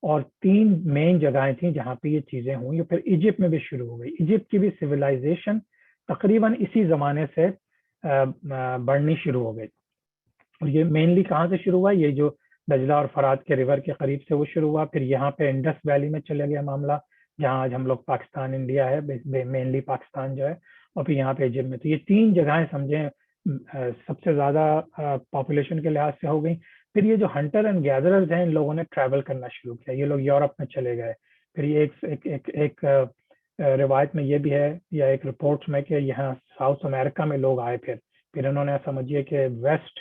اور 3 مین جگہیں تھیں جہاں پہ یہ چیزیں ہوئیں. پھر ایجپٹ میں بھی شروع ہو گئی. ایجپٹ کی بھی سویلائزیشن تقریباً اسی زمانے سے بڑھنی شروع ہو گئی. اور یہ مینلی کہاں سے شروع ہوا, یہ جو دجلہ اور فرات کے ریور کے قریب سے وہ شروع ہوا. پھر یہاں پہ انڈس ویلی میں چلے گیا معاملہ جہاں آج ہم لوگ پاکستان انڈیا ہے, مینلی پاکستان جو ہے, اور پھر یہاں پہ ایجپٹ میں. تو یہ 3 جگہیں سمجھیں سب سے زیادہ پاپولیشن کے لحاظ سے ہو گئی. پھر یہ جو ہنٹر اینڈ گیدررز ہیں ان لوگوں نے ٹریول کرنا شروع کیا, یہ لوگ یورپ میں چلے گئے. پھر یہ ایک روایت میں یہ بھی ہے یا ایک رپورٹ میں کہ یہاں ساؤتھ امریکہ میں لوگ آئے. پھر انہوں نے سمجھیے کہ ویسٹ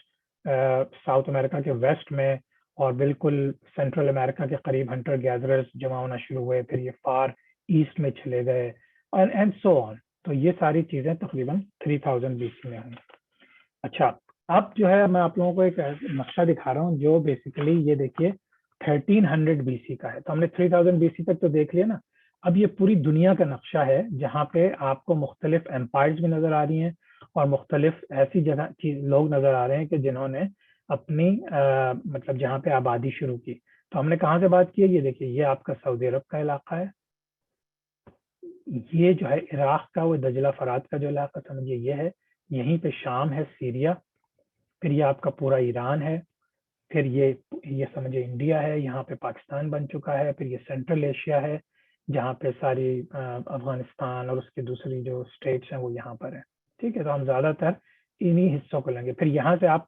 ساؤتھ امریکہ کے ویسٹ میں اور بالکل سینٹرل امریکہ کے قریب ہنٹر گیدررز جمع ہونا شروع ہوئے. پھر یہ فار ایسٹ میں چلے گئے اینڈ سو آن. تو یہ ساری چیزیں تقریباً 3000 بی سی میں ہوئی. اچھا, اب جو ہے میں آپ لوگوں کو ایک نقشہ دکھا رہا ہوں جو بیسیکلی یہ دیکھیے 1300 بی سی کا ہے. تو ہم نے 3000 بی سی تک تو دیکھ لیا نا. اب یہ پوری دنیا کا نقشہ ہے جہاں پہ آپ کو مختلف امپائرز بھی نظر آ رہی ہیں اور مختلف ایسی جگہ لوگ نظر آ رہے ہیں کہ جنہوں نے اپنی مطلب جہاں پہ آبادی شروع کی. تو ہم نے کہاں سے بات کی ہے, یہ دیکھیے یہ آپ کا سعودی عرب کا علاقہ ہے. یہ جو ہے عراق کا وہ دجلہ فرات کا جو علاقہ سمجھیے یہ ہے. یہیں پہ شام ہے, سیریا. پھر یہ آپ کا پورا ایران ہے. پھر یہ سمجھے انڈیا ہے, یہاں پہ پاکستان بن چکا ہے. پھر یہ سینٹرل ایشیا ہے جہاں پہ ساری افغانستان اور اس کی دوسری جو اسٹیٹس ہیں وہ یہاں پر ہیں. ٹھیک ہے, تو ہم زیادہ تر انہی حصوں کو لیں گے. پھر یہاں سے آپ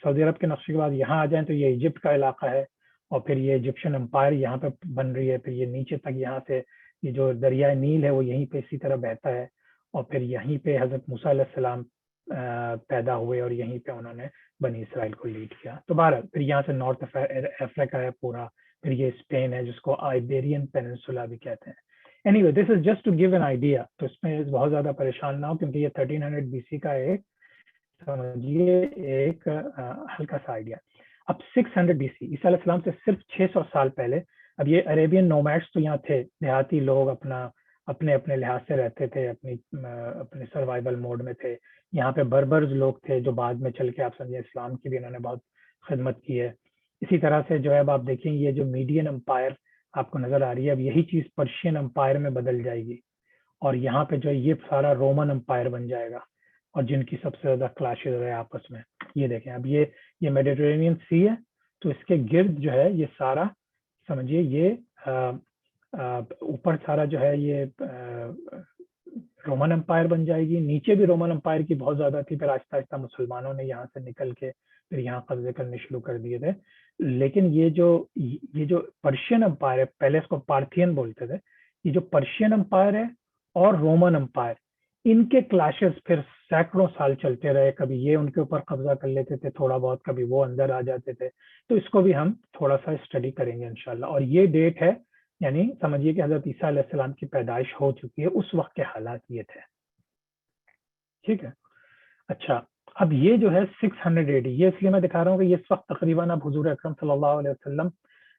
سعودی عرب کے نقشے کے بعد یہاں آ جائیں تو یہ ایجپٹ کا علاقہ ہے اور پھر یہ ایجپشن امپائر یہاں پہ بن رہی ہے. پھر یہ نیچے تک یہاں سے یہ جو دریائے نیل ہے وہ یہیں پہ اسی طرح بہتا ہے اور پھر یہیں پہ حضرت موسیٰ علیہ السلام پیدا ہوئے اور یہیں پہ انہوں نے بنی اسرائیل کو لیڈ کیا. تو بہرحال پھر یہاں سے نارتھ افریقہ ہے پورا. پھر یہ اسپین ہے جس کو آئیبیرین پیننسولا بھی کہتے ہیں. Anyway, this is just to give an idea. تو اس میں بہت زیادہ پریشان نہ ہو کیونکہ یہ 1300 بی سی کا سمجھیے ایک ہلکا سا آئیڈیا. اب 600 بی سی عیسیٰ علیہ السلام سے صرف 600 سال پہلے. اب یہ عربین نومیڈس تو یہاں تھے, دیہاتی لوگ اپنے لحاظ سے رہتے تھے, اپنے سروائیول موڈ میں تھے. یہاں پہ بربرز لوگ تھے جو بعد میں چل کے آپ سمجھے اسلام کی بھی انہوں نے بہت خدمت کی ہے. اسی طرح سے جو ہے اب آپ دیکھیں یہ جو میڈین امپائر آپ کو نظر آ رہی ہے, اب یہی چیز پرشین امپائر میں بدل جائے گی اور یہاں پہ جو یہ سارا رومن امپائر بن جائے گا اور جن کی سب سے زیادہ کلاشز رہے آپس میں. یہ دیکھیں اب یہ میڈیٹرینین سی ہے, تو اس کے گرد جو ہے یہ سارا سمجھیے یہ اوپر سارا جو ہے یہ رومن امپائر بن جائے گی. نیچے بھی رومن امپائر کی بہت زیادہ تھی, پھر آہستہ آہستہ مسلمانوں نے یہاں سے نکل کے پھر یہاں قبضے کرنے شروع کر دیے تھے. لیکن یہ جو پرشین امپائر ہے, پہلے اس کو پارتھین بولتے تھے, یہ جو پرشین امپائر ہے اور رومن امپائر, ان کے کلاشز پھر سینکڑوں سال چلتے رہے. کبھی یہ ان کے اوپر قبضہ کر لیتے تھے تھوڑا بہت, کبھی وہ اندر آ جاتے تھے. تو اس کو بھی ہم تھوڑا سا اسٹڈی کریں گے انشاءاللہ. اور یہ ڈیٹ ہے, یعنی سمجھیے کہ حضرت عیسیٰ علیہ السلام کی پیدائش ہو چکی ہے, اس وقت کے حالات یہ تھے. ٹھیک ہے. اچھا, اب یہ جو ہے 600 AD, یہ اس لیے میں دکھا رہا ہوں کہ یہ اس وقت تقریباً اب حضور اکرم صلی اللہ علیہ وسلم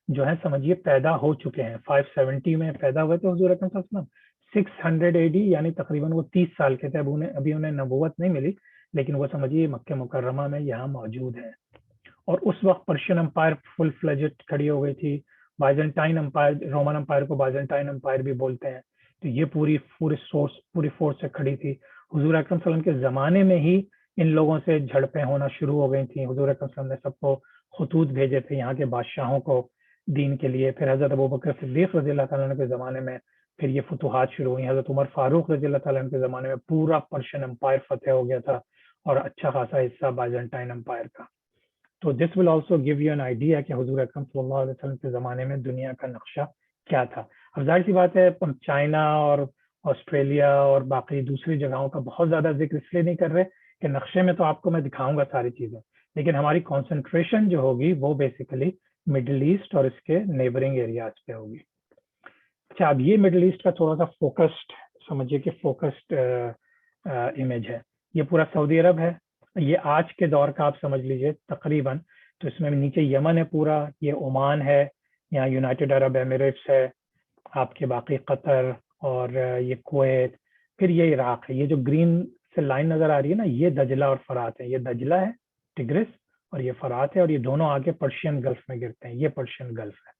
جو ہے سمجھیے پیدا ہو چکے ہیں. 570 میں پیدا ہوئے تھے حضور اکرم صلی اللہ علیہ وسلم. 600 AD یعنی تقریباً وہ 30 سال کے تھے. ابھی انہیں نبوت نہیں ملی, لیکن وہ سمجھیے مکہ مکرمہ میں یہاں موجود ہیں. اور اس وقت پرشین امپائر فل فلیجڈ کھڑی ہو گئی تھی. بائزنٹائن امپائر, رومن امپائر کو بائزنٹائن امپائر بھی بولتے ہیں. تو یہ پوری فورس سے کھڑی تھی. حضور اکرم صلی اللہ علیہ وسلم کے زمانے میں ہی ان لوگوں سے جھڑپیں ہونا شروع ہو گئی تھیں. حضور اکرم صلی اللہ علیہ وسلم نے سب کو خطوط بھیجے تھے یہاں کے بادشاہوں کو دین کے لیے. پھر حضرت ابوبکر صدیق رضی اللہ تعالیٰ عنہ کے زمانے میں پھر یہ فتوحات شروع ہوئی. حضرت عمر فاروق رضی اللہ تعالیٰ عنہ کے زمانے میں پورا پرشین امپائر فتح ہو گیا تھا, اور اچھا خاصا حصہ بائزنٹائن امپائر کا. تو this will also give you an idea کہ حضور اکرم صلی اللہ علیہ وسلم کے زمانے میں دنیا کا نقشہ کیا تھا. اب ظاہر سی بات ہے ہم چائنا اور آسٹریلیا اور باقی دوسری جگہوں کا بہت زیادہ ذکر اس لیے نہیں کر رہے کہ نقشے میں تو آپ کو میں دکھاؤں گا ساری چیزیں, لیکن ہماری کانسنٹریشن جو ہوگی وہ بیسیکلی مڈل ایسٹ اور اس کے نیبرنگ ایریاز پہ ہوگی. اچھا, اب یہ مڈل ایسٹ کا تھوڑا سا فوکسڈ سمجھیے کہ فوکسڈ امیج ہے. یہ پورا سعودی عرب ہے, یہ آج کے دور کا آپ سمجھ لیجئے تقریباً. تو اس میں نیچے یمن ہے پورا, یہ عمان ہے, یہاں یونائٹڈ عرب ایمریٹس ہے آپ کے, باقی قطر اور یہ کویت, پھر یہ عراق ہے. یہ جو گرین سے لائن نظر آ رہی ہے نا, یہ دجلہ اور فرات ہے. یہ دجلہ ہے ٹگرس, اور یہ فرات ہے, اور یہ دونوں آگے پرشین گلف میں گرتے ہیں. یہ پرشین گلف ہے,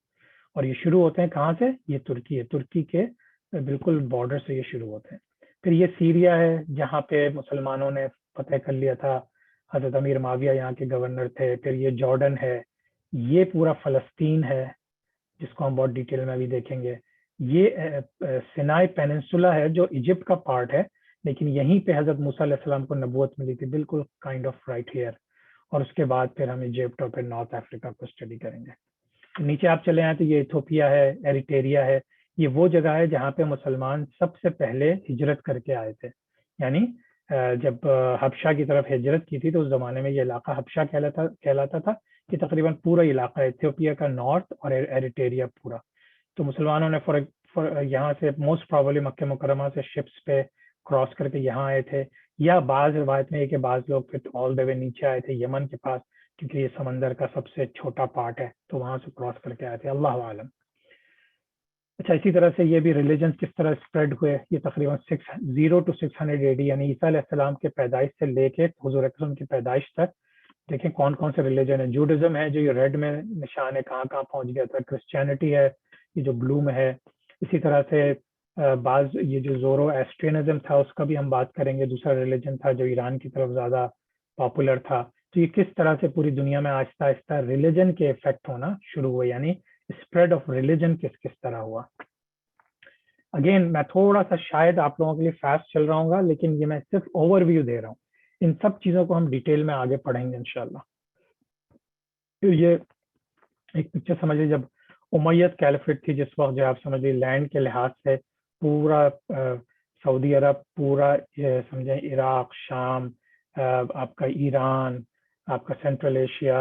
اور یہ شروع ہوتے ہیں کہاں سے؟ یہ ترکی ہے, ترکی کے بالکل بارڈر سے یہ شروع ہوتے ہیں. پھر یہ سیریا ہے جہاں پہ مسلمانوں نے فتح کر لیا تھا, حضرت امیر معاویہ یہاں کے گورنر تھے. پھر یہ جارڈن ہے, یہ پورا فلسطین ہے جس کو ہم بہت ڈیٹیل میں بھی دیکھیں گے. یہ سینائی پیننسولا ہے جو ایجپٹ کا پارٹ ہے, لیکن یہیں پہ حضرت موسیٰ علیہ السلام کو نبوت ملی تھی, بالکل کائنڈ آف رائٹ ہیئر. اور اس کے بعد پھر ہم ایجپٹ اور پھر نارتھ افریقہ کو اسٹڈی کریں گے. نیچے آپ چلے آئیں تو یہ ایتھوپیا ہے, ایریٹیریا ہے. یہ وہ جگہ ہے جہاں پہ مسلمان سب سے پہلے ہجرت کر کے آئے تھے. یعنی جب حبشہ کی طرف ہجرت کی تھی تو اس زمانے میں یہ علاقہ حبشہ کہلاتا تھا. کہ تقریباً پورا علاقہ ایتھوپیا کا نارتھ اور ایریٹیریا پورا. تو مسلمانوں نے یہاں سے موسٹ پرابلی مکہ مکرمہ سے شپس پہ کراس کر کے یہاں آئے تھے, یا بعض روایت میں یہ کہ بعض لوگ پھر آل دا وے نیچے آئے تھے یمن کے پاس, کیونکہ یہ سمندر کا سب سے چھوٹا پارٹ ہے, تو وہاں سے کراس کر کے آئے تھے, اللہ عالم. اچھا, اسی طرح سے یہ بھی ریلیجن کس طرح اسپریڈ ہوئے. یہ تقریباً 0 to 600 AD یعنی عیسیٰ علیہ السلام کے پیدائش سے لے کے حضور اکرم کی پیدائش تک دیکھیں کون کون سے ریلیجن ہیں. جوڈزم ہے جو یہ ریڈ میں نشان ہے, کہاں کہاں پہنچ گیا تھا. کرسچینٹی ہے یہ جو بلو میں ہے. اسی طرح سے بعض یہ جو زورو ایسٹرینزم تھا اس کا بھی ہم بات کریں گے, دوسرا ریلیجن تھا جو ایران کی طرف زیادہ پاپولر تھا. تو یہ کس طرح سے پوری دنیا میں آہستہ آہستہ ریلیجن کے افیکٹ ہونا شروع ہوئے, یعنی اسپریڈ آف ریلیجن کس طرح ہوا. اگین میں تھوڑا سا شاید آپ لوگوں کے لیے فاسٹ چل رہا ہوں گا, لیکن یہ میں صرف اوور ویو دے رہا ہوں. ان سب چیزوں کو ہم ڈیٹیل میں آگے پڑھیں گے انشاءاللہ. پھر یہ ایک پکچر سمجھ لیجیے, جب امیت کیلیفیٹ تھی جس وقت, جو آپ سمجھ لیجیے لینڈ کے لحاظ سے پورا سعودی عرب, پورا سمجھیں عراق, شام, آپ کا ایران, آپ کا سینٹرل ایشیا,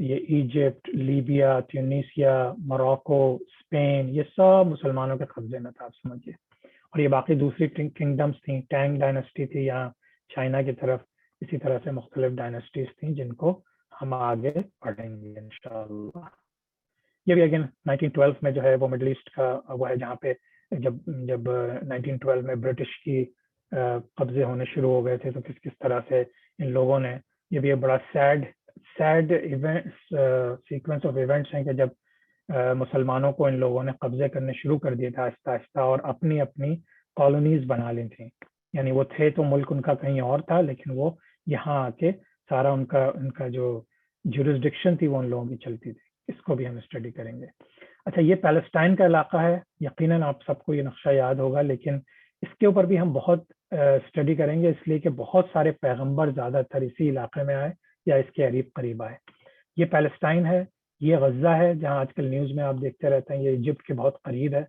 یہ ایجپٹ, لیبیا, ٹیونیسیا, موراکو, اسپین, یہ سب مسلمانوں کے قبضے میں تھا آپ سمجھیے. اور یہ باقی دوسری کنگڈمس تھیں, ٹینگ ڈائنسٹی تھی یہاں چائنا کی طرف. اسی طرح سے مختلف ڈائنسٹیز تھیں جن کو ہم آگے پڑھیں گے انشاءاللہ. یہ بھی اگین 1912 میں جو ہے وہ مڈل ایسٹ کا وہ ہے جہاں پہ جب 1912 میں برٹش کی قبضے ہونے شروع ہو گئے تھے, تو کس طرح سے ان لوگوں نے, یہ بھی ایک بڑا سیڈ سیکوینس آف ایونٹس ہیں کہ جب مسلمانوں کو ان لوگوں نے قبضے کرنے شروع کر دیے تھے آہستہ آہستہ, اور اپنی اپنی کالونیز بنا لی تھیں. یعنی وہ تھے تو ملک ان کا کہیں اور تھا, لیکن وہ یہاں آ کے سارا ان کا جو جورسڈکشن تھی وہ ان لوگوں کی چلتی تھی، اس کو بھی ہم اسٹڈی کریں گے۔ اچھا یہ پیلسٹائن کا علاقہ ہے، یقیناً آپ سب کو یہ نقشہ یاد ہوگا، لیکن اس کے اوپر بھی ہم بہت اسٹڈی کریں گے، اس لیے کہ بہت سارے پیغمبر زیادہ تر اسی علاقے میں آئے یا اس کے قریب آئے۔ یہ پیلسٹائن ہے، یہ غزہ ہے جہاں آج کل نیوز میں آپ دیکھتے رہتے ہیں، یہ ایجپٹ کے بہت قریب ہے۔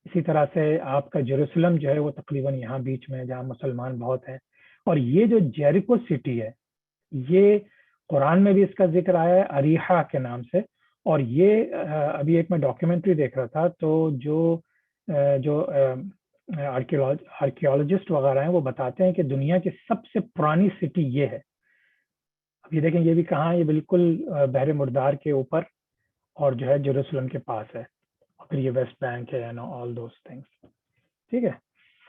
اسی طرح سے آپ کا جیروسلم جو ہے وہ تقریباً یہاں بیچ میں جہاں مسلمان بہت ہیں۔ اور یہ جو جیریکو سٹی ہے، یہ قرآن میں بھی اس کا ذکر آیا ہے اریحا کے نام سے، اور یہ ابھی ایک میں ڈاکیومنٹری دیکھ رہا تھا، تو جو آرکیولوجسٹ وغیرہ ہیں وہ بتاتے ہیں کہ دنیا کی سب سے پرانی سٹی یہ ہے۔ اب یہ دیکھیں یہ بھی کہاں، یہ بالکل بحر مردار کے اوپر اور جو ہے جیروسلم کے پاس ہے، اور پھر یہ ویسٹ بینک ہے، آل دوز تھنگس، ٹھیک ہے۔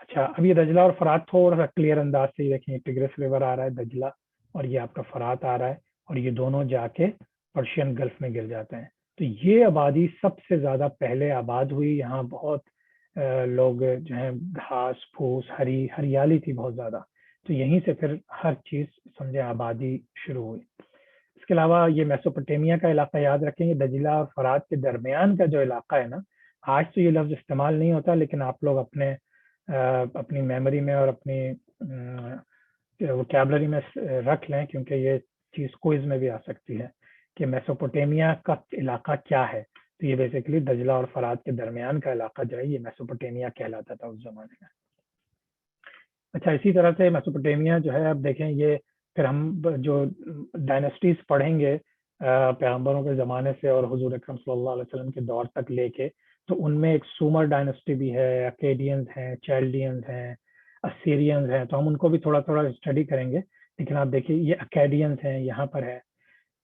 اچھا اب یہ دجلہ اور فرات تھوڑا سا کلیئر انداز سے دیکھیں، ٹگرس ریور آ رہا ہے دجلہ، اور یہ آپ کا فرات آ رہا ہے، اور یہ دونوں جا کے پرشین گلف میں گر جاتے ہیں۔ تو یہ آبادی سب سے زیادہ پہلے آباد ہوئی، یہاں بہت لوگ جو ہیں گھاس پھوس ہریالی تھی بہت زیادہ، تو یہیں سے پھر ہر چیز سمجھے آبادی شروع ہوئی۔ اس کے علاوہ یہ میسوپوٹیمیا کا علاقہ یاد رکھیں، یہ دجلہ اور فرات کے درمیان کا جو علاقہ ہے نا، آج تو یہ لفظ استعمال نہیں ہوتا، لیکن آپ لوگ اپنی میموری میں اور اپنی ووکیبلری میں رکھ لیں، کیونکہ یہ چیز کوئز میں بھی آ سکتی ہے کہ میسوپوٹیمیا کا علاقہ کیا ہے۔ تو یہ بیسیکلی دجلہ اور فرات کے درمیان کا علاقہ جو ہے یہ میسوپوٹیمیا کہلاتا تھا اس زمانے میں۔ اچھا اسی طرح سے میسوپوٹیمیا جو ہے، اب دیکھیں یہ پھر ہم جو ڈائنسٹیز پڑھیں گے پیغمبروں کے زمانے سے اور حضور اکرم صلی اللہ علیہ وسلم کے دور تک لے کے، تو ان میں ایک سومر ڈائنسٹی بھی ہے، اکیڈینز ہیں، چیلڈینز ہیں، اسیرینز ہیں، تو ہم ان کو بھی تھوڑا تھوڑا اسٹڈی کریں گے۔ لیکن آپ دیکھیے یہ اکیڈینز ہیں، یہاں پر ہے،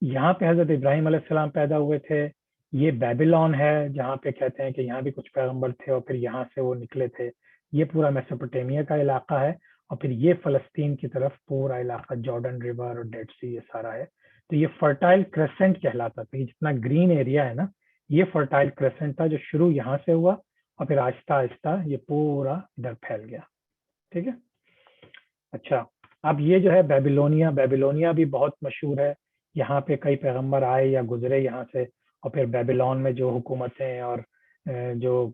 یہاں پہ حضرت ابراہیم علیہ السلام پیدا ہوئے تھے۔ یہ بیبیلون ہے جہاں پہ کہتے ہیں کہ یہاں بھی کچھ پیغمبر تھے اور پھر یہاں سے وہ نکلے تھے۔ یہ پورا میسوپوٹیمیا کا علاقہ ہے، اور پھر یہ فلسطین کی طرف پورا علاقہ جارڈن ریور اور ڈیڈ سی یہ سارا ہے۔ تو یہ فرٹائل کریسنٹ کہلاتا تھا، جتنا گرین ایریا ہے نا یہ فرٹائل کریسنٹ تھا، جو شروع یہاں سے ہوا اور پھر آہستہ آہستہ یہ پورا ادھر پھیل گیا، ٹھیک ہے۔ اچھا اب یہ جو ہے بیبیلونیا بھی بہت مشہور ہے، یہاں پہ کئی پیغمبر آئے یا گزرے یہاں سے، اور پھر بیبیلون میں جو حکومتیں اور جو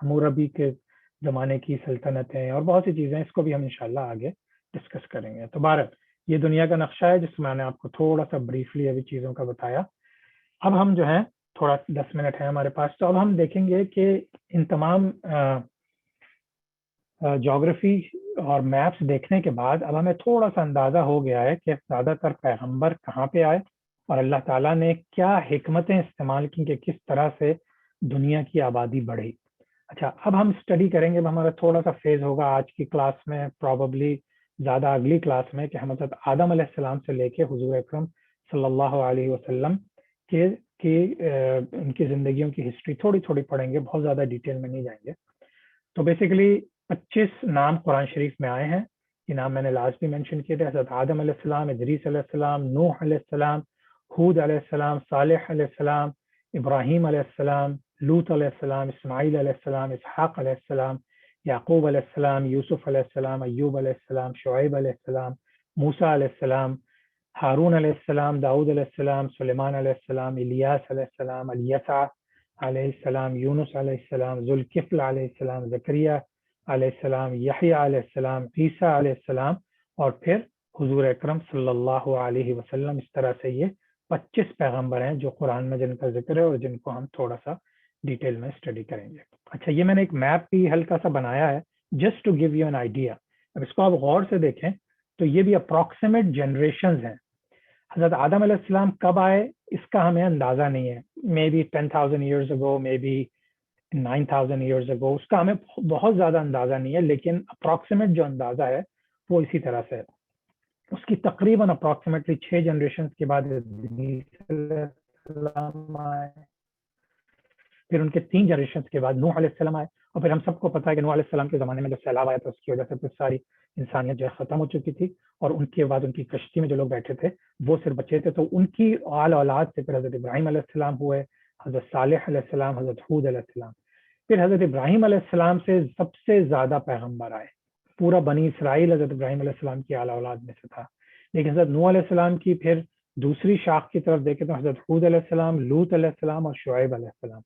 ہموربی کے زمانے کی سلطنتیں اور بہت سی چیزیں، اس کو بھی ہم انشاءاللہ آگے ڈسکس کریں گے۔ تو بہرحال یہ دنیا کا نقشہ ہے جس میں نے آپ کو تھوڑا سا بریفلی ابھی چیزوں کا بتایا۔ اب ہم جو ہیں تھوڑا 10 منٹ ہے ہمارے پاس، تو اب ہم دیکھیں گے کہ ان تمام جغرافی اور میپس دیکھنے کے بعد اب ہمیں تھوڑا سا اندازہ ہو گیا ہے کہ زیادہ تر پیغمبر کہاں پہ آئے اور اللہ تعالیٰ نے کیا حکمتیں استعمال کی کہ کس طرح سے دنیا کی آبادی بڑھی۔ اچھا اب ہم اسٹڈی کریں گے، ہمارا تھوڑا سا فیز ہوگا آج کی کلاس میں، پروبیبلی زیادہ اگلی کلاس میں، کہ ہم حضرت آدم علیہ السلام سے لے کے حضور اکرم صلی اللہ علیہ وسلم ان کی زندگیوں کی ہسٹری تھوڑی تھوڑی پڑھیں گے، بہت زیادہ ڈیٹیل میں نہیں جائیں گے۔ تو بیسیکلی 25 نام قرآن شریف میں آئے ہیں، یہ نام میں نے لاسٹ بھی مینشن کیے تھے، حضرت آدم علیہ السلام، ادریس علیہ السلام، نوح علیہ السلام، ہود علیہ السلام، صالح علیہ السلام، ابراہیم علیہ السلام، لوط علیہ السلام، اسماعیل علیہ السلام، اسحاق علیہ السلام، یعقوب علیہ السلام، یوسف علیہ السلام، ایوب علیہ السلام، شعیب علیہ السلام، موسیٰ علیہ السلام، ہارون علیہ السلام، داؤد علیہ السلام، سلیمان علیہ السلام، الیاس علیہ السلام، الیسع علیہ السلام، یونس علیہ السلام، ذوالکفل علیہ السلام، زکریا علیہ السلام، یحییٰ علیہ السلام، عیسیٰ علیہ السلام، اور پھر حضور اکرم صلی اللہ علیہ وسلم۔ اس طرح سے یہ 25 پیغمبر ہیں جو قرآن میں جن کا ذکر ہے اور جن کو ہم تھوڑا سا ڈیٹیل میں اسٹڈی کریں گے۔ اچھا یہ میں نے ایک میپ بھی ہلکا سا بنایا ہے just to give you an idea. اب اس کو آپ غور سے دیکھیں تو یہ بھی اپروکسیمیٹ جنریشنز ہیں۔ حضرت آدم علیہ السلام کب آئے اس کا ہمیں اندازہ نہیں ہے، may be 10,000 years ago, may be 9,000 years ago, اس کا ہمیں بہت زیادہ اندازہ نہیں ہے، لیکن اپروکسیمیٹ جو اندازہ ہے وہ اسی طرح سے ہے۔ اس کی تقریباً اپروکسیمیٹلی 6 جنریشنز کے بعد السلام آئے، پھر ان کے 3 جنریشنز کے بعد نوح علیہ السلام آئے، اور پھر ہم سب کو پتا ہے کہ نوح علیہ السلام کے زمانے میں جو سیلاب آیا تھا اس کی وجہ سے پھر ساری انسانیت جو ہے ختم ہو چکی تھی، اور ان کے بعد ان کی کشتی میں جو لوگ بیٹھے تھے وہ صرف بچے تھے، تو ان کی آل اولاد سے پھر حضرت ابراہیم علیہ السلام ہوئے، حضرت صالح علیہ السلام، حضرت ہود علیہ السلام، پھر حضرت ابراہیم علیہ السلام سے سب سے زیادہ پیغمبر آئے۔ پورا بنی اسرائیل حضرت ابراہیم علیہ السلام کی اعلیٰ اولاد میں سے تھا. لیکن حضرت نوح علیہ السلام کی پھر دوسری شاخ کی طرف دیکھیں تو حضرت ہود علیہ السلام، لوط علیہ السلام اور شعیب علیہ السلام.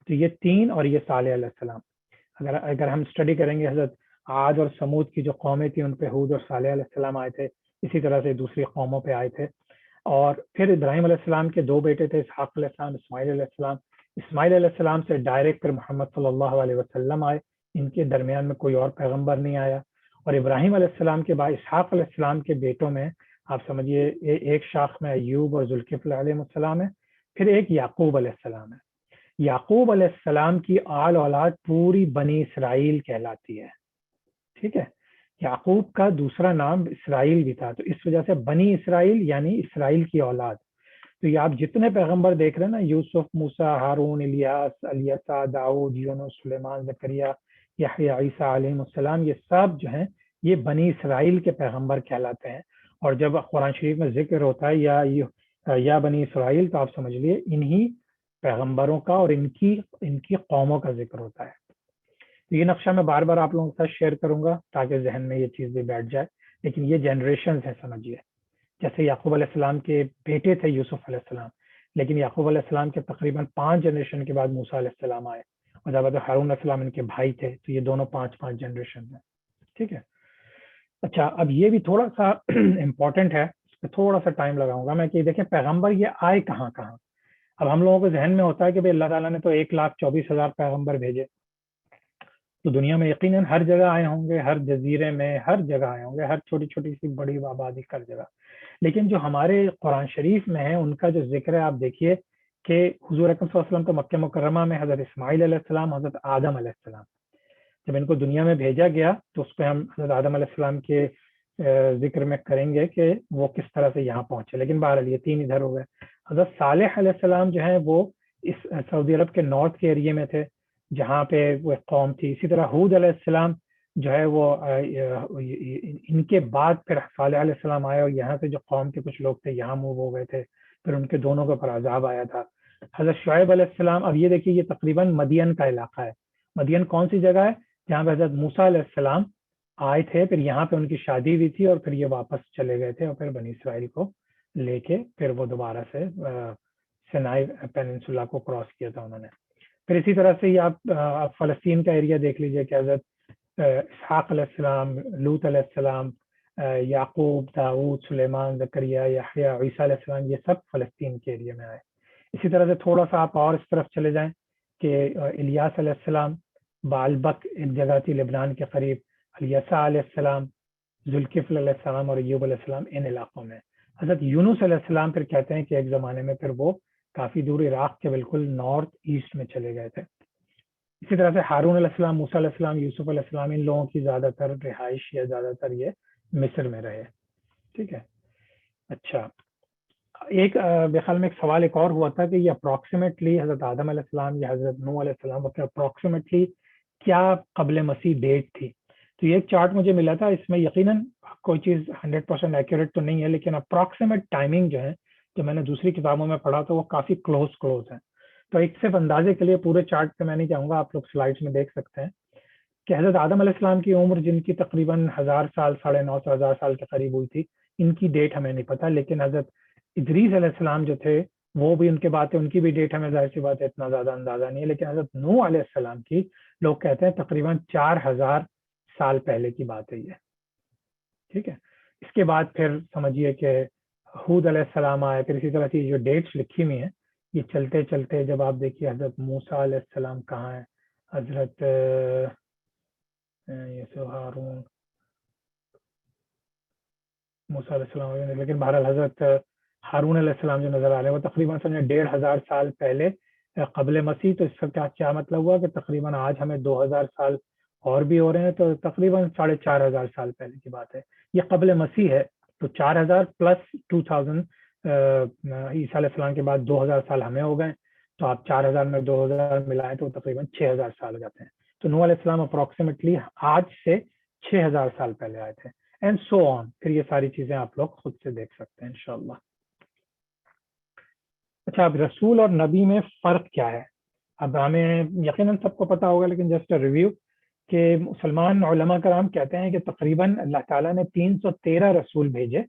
تو یہ تین، اور یہ صالح علیہ السلام. اگر ہم اسٹڈی کریں گے حضرت عاد اور سمود کی جو قومیں تھیں ان پہ ہود اور صالح علیہ السلام آئے تھے، اسی طرح سے دوسری قوموں پہ آئے تھے. اور پھر ابراہیم علیہ السلام کے دو بیٹے تھے، اسحاق علیہ السلام، اسماعیل علیہ السلام. اسماعیل علیہ السلام سے ڈائریکٹ پھر محمد صلی اللہ علیہ وسلم آئے، ان کے درمیان میں کوئی اور پیغمبر نہیں آیا. اور ابراہیم علیہ السلام کے بعد اسحاق علیہ السلام کے بیٹوں میں آپ سمجھیے ایک شاخ میں ایوب اور ذوالکفل علیہ السلام ہے، پھر ایک یعقوب علیہ السلام ہے. یعقوب علیہ السلام کی آل اولاد پوری بنی اسرائیل کہلاتی ہے. ٹھیک ہے، یعقوب کا دوسرا نام اسرائیل بھی تھا، تو اس وجہ سے بنی اسرائیل یعنی اسرائیل کی اولاد. تو یہ آپ جتنے پیغمبر دیکھ رہے ہیں نا، یوسف، موسیٰ، ہارون، الیاس، الیسا، داؤد، یونس، سلیمان، زکریا، یحییٰ، عیسیٰ علیہ السلام، یہ سب جو ہیں یہ بنی اسرائیل کے پیغمبر کہلاتے ہیں. اور جب قرآن شریف میں ذکر ہوتا ہے یا بنی اسرائیل، تو آپ سمجھ لیے انہی پیغمبروں کا اور ان کی قوموں کا ذکر ہوتا ہے. تو یہ نقشہ میں بار بار آپ لوگوں کے ساتھ شیئر کروں گا تاکہ ذہن میں یہ چیز بھی بیٹھ جائے. لیکن یہ جنریشنز ہیں سمجھیے. جیسے یعقوب علیہ السلام کے بیٹے تھے یوسف علیہ السلام، لیکن یعقوب علیہ السلام کے تقریباً 5 جنریشن کے بعد موسیٰ علیہ السلام آئے، اور جب ہارون علیہ السلام ان کے بھائی تھے. تو یہ دونوں 5 جنریشن ہیں. ٹھیک ہے. اچھا، اب یہ بھی تھوڑا سا امپورٹنٹ ہے، اس پہ تھوڑا سا ٹائم لگاؤں گا میں، کہ دیکھیں پیغمبر یہ آئے کہاں کہاں. اب ہم لوگوں کے ذہن میں ہوتا ہے کہ اللہ تعالیٰ نے تو 1,24,000 پیغمبر بھیجے، تو دنیا میں یقیناً ہر جگہ آئے ہوں گے، ہر جزیرے میں ہر جگہ آئے ہوں گے، ہر چھوٹی چھوٹی سی بڑی آبادی ہر جگہ. لیکن جو ہمارے قرآن شریف میں ہے ان کا جو ذکر ہے، آپ دیکھیے کہ حضور اکرم صلی اللہ علیہ وسلم تو مکہ مکرمہ میں حضرت اسماعیل علیہ السلام، حضرت آدم علیہ السلام، جب ان کو دنیا میں بھیجا گیا تو اس پہ ہم حضرت آدم علیہ السلام کے ذکر میں کریں گے کہ وہ کس طرح سے یہاں پہنچے. لیکن بہرحال یہ 3 ادھر ہو گئے. حضرت صالح علیہ السلام جو ہیں وہ اس سعودی عرب کے نارتھ کے ایریے میں تھے جہاں پہ وہ ایک قوم تھی. اسی طرح ہود علیہ السلام جو ہے وہ ان کے بعد پھر صالح علیہ السلام آئے، اور یہاں سے جو قوم کے کچھ لوگ تھے یہاں موو ہو گئے تھے، پھر ان کے دونوں کے اوپر عذاب آیا تھا. حضرت شعیب علیہ السلام، اب یہ دیکھیے یہ تقریباً مدین کا علاقہ ہے. مدین کون سی جگہ ہے؟ جہاں پہ حضرت موسیٰ علیہ السلام آئے تھے، پھر یہاں پہ ان کی شادی ہوئی تھی، اور پھر یہ واپس چلے گئے تھے، اور پھر بنی اسرائیل کو لے کے پھر وہ دوبارہ سے سینائی پیننسولا کو کراس کیا تھا انہوں نے. پھر اسی طرح سے یہ آپ فلسطین کا ایریا دیکھ لیجئے کہ حضرت اسحاق علیہ السلام، لوط علیہ السلام، یعقوب، داؤد، سلیمان، زکریا، یحییٰ، عیسیٰ علیہ السلام، یہ سب فلسطین کے ایریا میں آئے. اسی طرح سے تھوڑا سا آپ اور اس طرف چلے جائیں کہ الیاس علیہ السلام، بالبک ایک جگہ تھی لبنان کے قریب، الیسا علیہ السلام، ذوالکفل علیہ السلام اور ایوب علیہ السلام ان علاقوں میں. حضرت یونس علیہ السلام پھر کہتے ہیں کہ ایک زمانے میں پھر وہ کافی دور عراق کے بالکل نارتھ ایسٹ میں چلے گئے تھے. اسی طرح سے ہارون علیہ السلام، موسیٰ علیہ السلام، یوسف علیہ السلام، ان لوگوں کی زیادہ تر رہائش یا زیادہ تر یہ مصر میں رہے. ٹھیک ہے. اچھا، ایک بے خیال میں ایک سوال ایک اور ہوا تھا کہ یہ اپروکسیمیٹلی حضرت آدم علیہ السلام یا حضرت نوح علیہ السلام اپروکسیمیٹلی کیا قبل مسیح ڈیٹ تھی. تو یہ ایک چارٹ مجھے ملا تھا، اس میں یقیناً کوئی چیز 100% ایکوریٹ تو نہیں ہے، لیکن اپروکسیمیٹ ٹائمنگ جو ہے جو میں نے دوسری کتابوں میں پڑھا تو وہ کافی کلوز ہیں. تو ایک صرف اندازے کے لیے پورے چارٹ پہ میں نہیں جاؤں گا، آپ لوگ سلائڈس میں دیکھ سکتے ہیں کہ حضرت آدم علیہ السلام کی عمر جن کی تقریباً 1000 سال، 950 1000 سال کے قریب ہوئی تھی، ان کی ڈیٹ ہمیں نہیں پتہ. لیکن حضرت ادریس علیہ السلام جو تھے وہ بھی ان کے بات ہے، ان کی بھی ڈیٹ ہمیں ظاہر سی بات ہے اتنا زیادہ اندازہ نہیں ہے. لیکن حضرت نوح علیہ السلام کی لوگ کہتے ہیں تقریباً 4000 سال پہلے کی بات ہے یہ. ٹھیک ہے. اس کے بعد پھر سمجھیے کہ ہود علیہ السلام آئے. پھر اسی طرح کی جو ڈیٹس لکھی ہوئی ہیں یہ چلتے چلتے جب آپ دیکھیے حضرت موسیٰ علیہ السلام کہاں ہے، حضرت ہارون، موسیٰ علیہ السلام، لیکن بہرحال حضرت ہارون علیہ السلام جو نظر آ رہے ہیں وہ تقریباً 1500 سال پہلے قبل مسیح. تو اس کا کیا مطلب ہوا کہ تقریباً آج ہمیں 2000 سال اور بھی ہو رہے ہیں، تو تقریباً 4500 سال پہلے کی بات ہے. یہ قبل مسیح ہے. تو 4000 پلس 2000 عیسیٰ علیہ السلام کے بعد 2000 سال ہمیں ہو گئے. تو آپ 4000 میں 2000 ملائیں تو تقریباً 6000 سال ہو جاتے ہیں. تو نوح علیہ السلام اپروکسیمیٹلی آج سے 6000 سال پہلے آئے تھے. اینڈ سو آن. پھر یہ ساری چیزیں آپ لوگ خود سے دیکھ سکتے ہیں انشاءاللہ. اچھا، اب رسول اور نبی میں فرق کیا ہے؟ اب ہمیں یقیناً سب کو پتا ہوگا، لیکن جسٹ ریویو کہ مسلمان علماء کرام کہتے ہیں کہ تقریباً اللہ تعالیٰ نے 313 رسول بھیجے،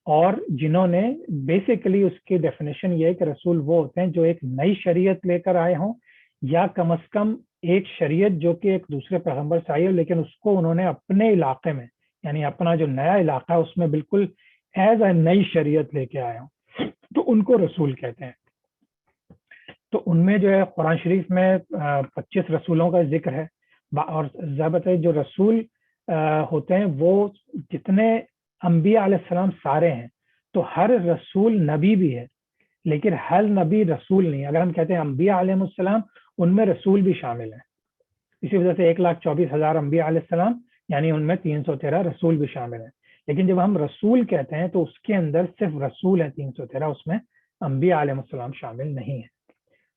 اور جنہوں نے بیسیکلی اس کی ڈیفینیشن یہ ہے کہ رسول وہ ہوتے ہیں جو ایک نئی شریعت لے کر آئے ہوں، یا کم از کم ایک شریعت جو کہ ایک دوسرے پیغمبر سے آئی ہو لیکن اس کو انہوں نے اپنے علاقے میں، یعنی اپنا جو نیا علاقہ ہے اس میں بالکل ایز اے نئی شریعت لے کے آئے ہوں، تو ان کو رسول کہتے ہیں۔ تو ان میں جو ہے قرآن شریف میں 25 رسولوں کا ذکر ہے، اور ضابطہ جو رسول ہوتے ہیں وہ جتنے انبیاء علیہ السلام سارے ہیں، تو ہر رسول نبی بھی ہے لیکن ہر نبی رسول نہیں۔ اگر ہم کہتے ہیں انبیاء علیہ السلام، ان میں رسول بھی شامل ہیں، اسی وجہ سے 1,24,000 انبیاء علیہ السلام، یعنی ان میں 313 رسول بھی شامل ہیں۔ لیکن جب ہم رسول کہتے ہیں تو اس کے اندر صرف رسول ہے 313، اس میں انبیاء علیہ السلام شامل نہیں ہیں۔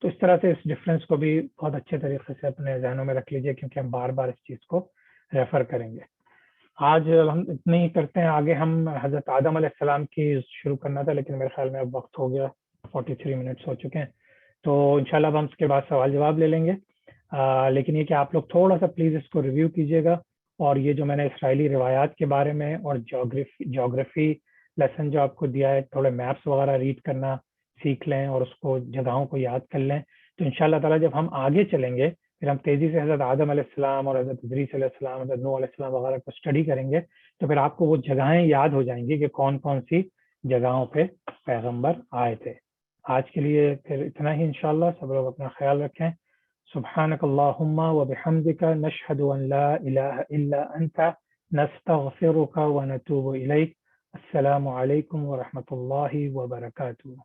تو اس طرح سے اس ڈفرینس کو بھی بہت اچھے طریقے سے اپنے ذہنوں میں رکھ لیجئے، کیونکہ ہم بار بار اس چیز کو ریفر کریں گے۔ آج ہم اتنے ہی کرتے ہیں، آگے ہم حضرت آدم علیہ السلام کی شروع کرنا تھا لیکن میرے خیال میں اب وقت ہو گیا، 43 منٹس ہو چکے ہیں، تو انشاءاللہ اب ہم اس کے بعد سوال جواب لے لیں گے۔ لیکن یہ کہ آپ لوگ تھوڑا سا پلیز اس کو ریویو کیجیے گا، اور یہ جو میں نے اسرائیلی روایات کے بارے میں اور جیوگرافی لیسن جو آپ کو دیا ہے، تھوڑے میپس وغیرہ ریڈ کرنا سیکھ لیں اور اس کو جگہوں کو یاد کر لیں، تو انشاءاللہ تعالیٰ جب ہم آگے چلیں گے پھر ہم تیزی سے حضرت آدم علیہ السلام اور حضرت ادریس علیہ السلام، حضرت نوح علیہ السلام وغیرہ کو اسٹڈی کریں گے، تو پھر آپ کو وہ جگہیں یاد ہو جائیں گی کہ کون کون سی جگہوں پہ پیغمبر آئے تھے۔ آج کے لیے پھر اتنا ہی، انشاءاللہ سب لوگ اپنا خیال رکھیں۔ سبحانک اللہم و بحمدک، نشہد ان لا الہ الا انت، نستغفرک و نتوب الیک۔ السلام علیکم ورحمۃ اللہ وبرکاتہ۔